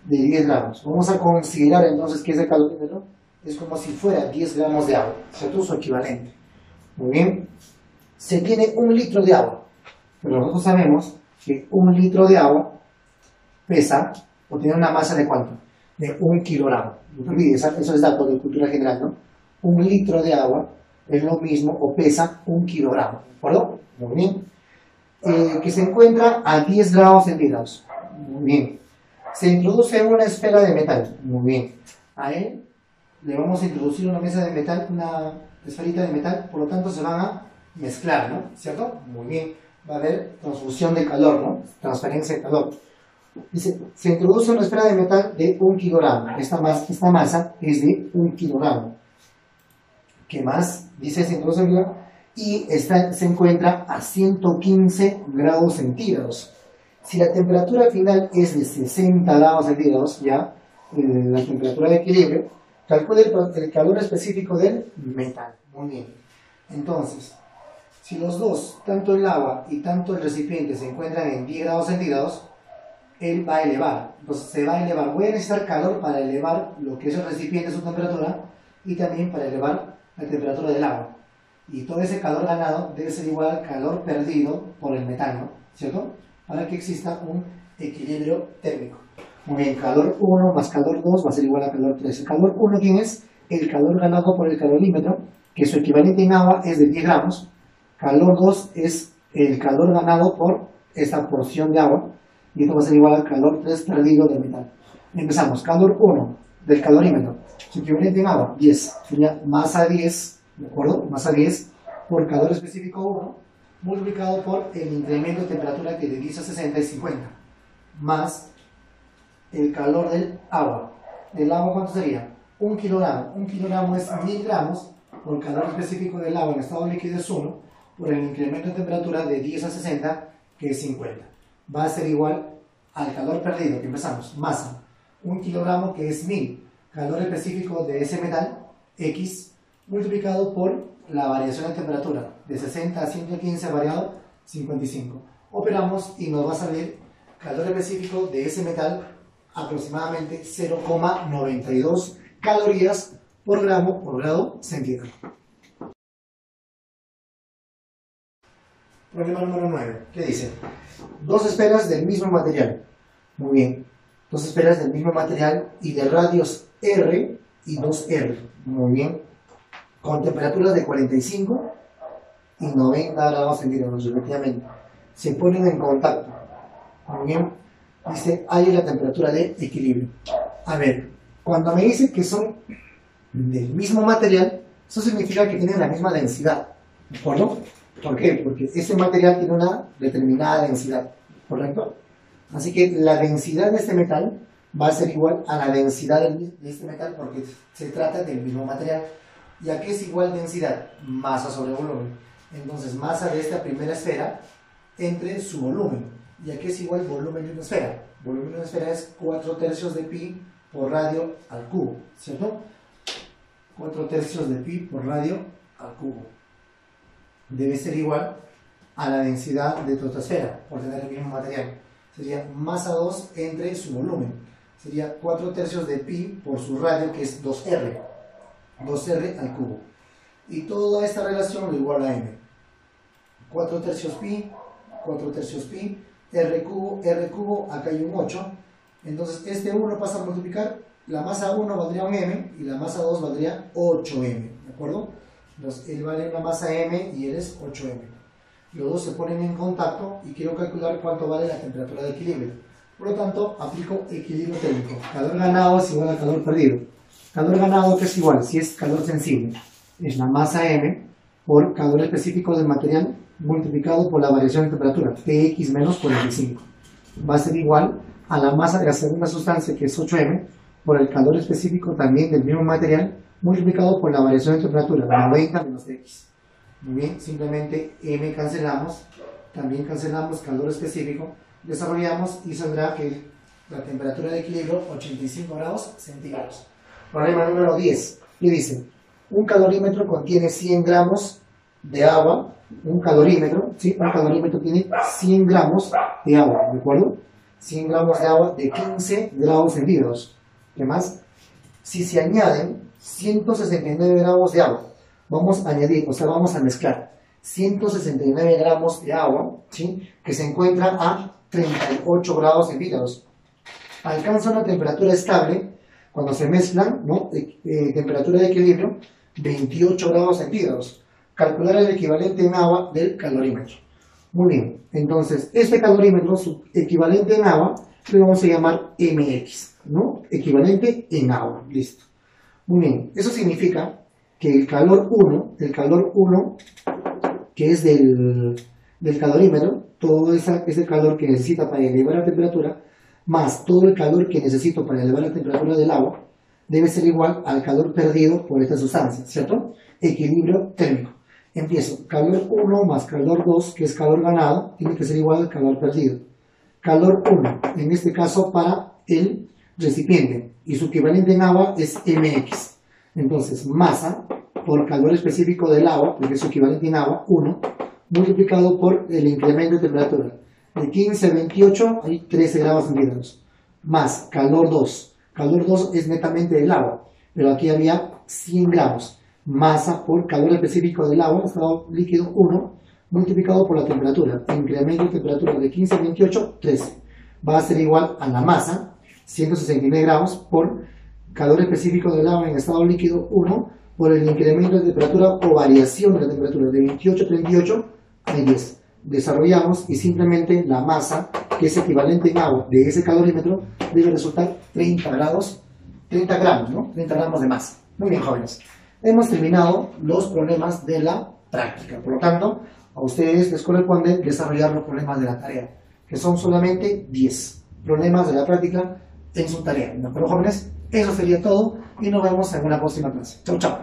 De 10 gramos. Vamos a considerar entonces que ese calorímetro es como si fuera 10 gramos de agua, ¿cierto? Su equivalente. Muy bien. Se tiene 1 litro de agua, pero nosotros sabemos que 1 litro de agua pesa o tiene una masa de ¿cuánto? De 1 kilogramo. No te olvides, eso es dato de cultura general, ¿no? 1 litro de agua es lo mismo o pesa 1 kilogramo, ¿de acuerdo? Muy bien. Que se encuentra a 10 grados centígrados. Muy bien. Se introduce una esfera de metal. Muy bien. A él le vamos a introducir una mesa de metal, una esferita de metal, por lo tanto se van a mezclar, ¿no? ¿Cierto? Muy bien. Va a haber transfusión de calor, ¿no? Transferencia de calor. Dice, se introduce una esfera de metal de 1 kilogramo. Esta masa es de 1 kilogramo. ¿Qué más? Dice, se introduce y se encuentra a 115 grados centígrados. Si la temperatura final es de 60 grados centígrados, ya, la temperatura de equilibrio, calcule el calor específico del metal. Muy bien. Entonces, si los dos, tanto el agua y tanto el recipiente, se encuentran en 10 grados centígrados, él va a elevar. Entonces se va a elevar. Voy a necesitar calor para elevar lo que es el recipiente, su temperatura, y también para elevar la temperatura del agua. Y todo ese calor ganado debe ser igual al calor perdido por el metal, ¿no? ¿Cierto? Para que exista un equilibrio térmico. Muy bien, calor 1 más calor 2 va a ser igual a calor 3. El calor 1, ¿quién es? El calor ganado por el calorímetro, que su equivalente en agua es de 10 gramos. Calor 2 es el calor ganado por esta porción de agua, y esto va a ser igual al calor 3 perdido del metal. Empezamos, calor 1 del calorímetro, su equivalente en agua, 10, sería masa 10, ¿de acuerdo? Masa 10 por calor específico 1, multiplicado por el incremento de temperatura que de 10 a 60 es 50, más el calor del agua. ¿Del agua cuánto sería? 1 kilogramo. 1 kilogramo es 1000 gramos por calor específico del agua en estado líquido es 1, por el incremento de temperatura de 10 a 60, que es 50. Va a ser igual al calor perdido, que empezamos, masa, 1 kilogramo que es 1000, calor específico de ese metal, X, multiplicado por la variación de temperatura, de 60 a 115 variado, 55. Operamos y nos va a salir calor específico de ese metal, aproximadamente 0,92 calorías por gramo por grado centígrado. Problema número 9. ¿Qué dice? Dos esferas del mismo material. Muy bien. Dos esferas del mismo material y de radios R y 2R. Muy bien. Con temperaturas de 45 y 90 grados centígrados, respectivamente. Se ponen en contacto. Muy bien. Dice, hay la temperatura de equilibrio. A ver, cuando me dice que son del mismo material, eso significa que tienen la misma densidad. ¿De acuerdo? ¿Por qué? Porque este material tiene una determinada densidad, ¿correcto? Así que la densidad de este metal va a ser igual a la densidad de este metal porque se trata del mismo material. ¿Y a qué es igual densidad? Masa sobre volumen. Entonces, masa de esta primera esfera entre su volumen. ¿Y a qué es igual volumen de una esfera? Volumen de una esfera es 4/3 de pi por radio al cubo, ¿cierto? 4/3 de pi por radio al cubo. Debe ser igual a la densidad de toda esta esfera, por tener el mismo material. Sería masa 2 entre su volumen. Sería 4/3 de pi por su radio, que es 2R. 2R al cubo. Y toda esta relación lo igual a m. 4/3 pi, 4/3 pi, R cubo, acá hay un 8. Entonces este 1 pasa a multiplicar, la masa 1 valdría un m y la masa 2 valdría 8m, ¿de acuerdo? Entonces él vale una masa m y él es 8m. Los dos se ponen en contacto y quiero calcular cuánto vale la temperatura de equilibrio. Por lo tanto, aplico equilibrio térmico. Calor ganado es igual a calor perdido. Calor ganado, que es igual, si es calor sensible, es la masa m por calor específico del material multiplicado por la variación de temperatura, Tx menos 45. Va a ser igual a la masa de la segunda sustancia, que es 8m, por el calor específico también del mismo material, multiplicado por la variación de temperatura, 90 menos Tx. Muy bien, simplemente m cancelamos, también cancelamos calor específico, desarrollamos y saldrá que la temperatura de equilibrio 85 grados centígrados. Problema número 10. ¿Qué dice? Un calorímetro contiene 100 gramos de agua. Un calorímetro, ¿sí? Un calorímetro tiene 100 gramos de agua, ¿de acuerdo? 100 gramos de agua de 15 grados centígrados. ¿Qué más? Si se añaden 169 gramos de agua, vamos a añadir, o sea, vamos a mezclar 169 gramos de agua, ¿sí? Que se encuentra a 38 grados centígrados. Alcanza una temperatura estable cuando se mezclan, ¿no? Temperatura de equilibrio, 28 grados centígrados. Calcular el equivalente en agua del calorímetro. Muy bien, entonces este calorímetro, su equivalente en agua, le vamos a llamar mx, ¿no? Equivalente en agua, listo. Muy bien, eso significa que el calor 1, que es del calorímetro, todo ese calor que necesita para elevar la temperatura, más todo el calor que necesito para elevar la temperatura del agua, debe ser igual al calor perdido por esta sustancia, ¿cierto? Equilibrio térmico. Empiezo, calor 1 más calor 2, que es calor ganado, tiene que ser igual al calor perdido. calor 1, en este caso para el recipiente, y su equivalente en agua es mx. Entonces, masa por calor específico del agua, porque es su equivalente en agua, 1, multiplicado por el incremento de temperatura. De 15 a 28 hay 13 grados centígrados, más calor 2. Calor 2 es netamente del agua, pero aquí había 100 gramos. Masa por calor específico del agua, estado líquido 1, multiplicado por la temperatura. Incremento de temperatura de 15 a 28, 13. Va a ser igual a la masa, 169 gramos, por calor específico del agua en estado líquido 1, por el incremento de temperatura o variación de la temperatura de 28 a 38 a 10. Desarrollamos y simplemente la masa, que es equivalente en agua de ese calorímetro, debe resultar 30 gramos, ¿no? 30 gramos de masa. Muy bien, jóvenes. Hemos terminado los problemas de la práctica. Por lo tanto, a ustedes les corresponde desarrollar los problemas de la tarea, que son solamente 10 problemas de la práctica en su tarea. ¿De acuerdo, jóvenes? Eso sería todo y nos vemos en una próxima clase. Chau, chau.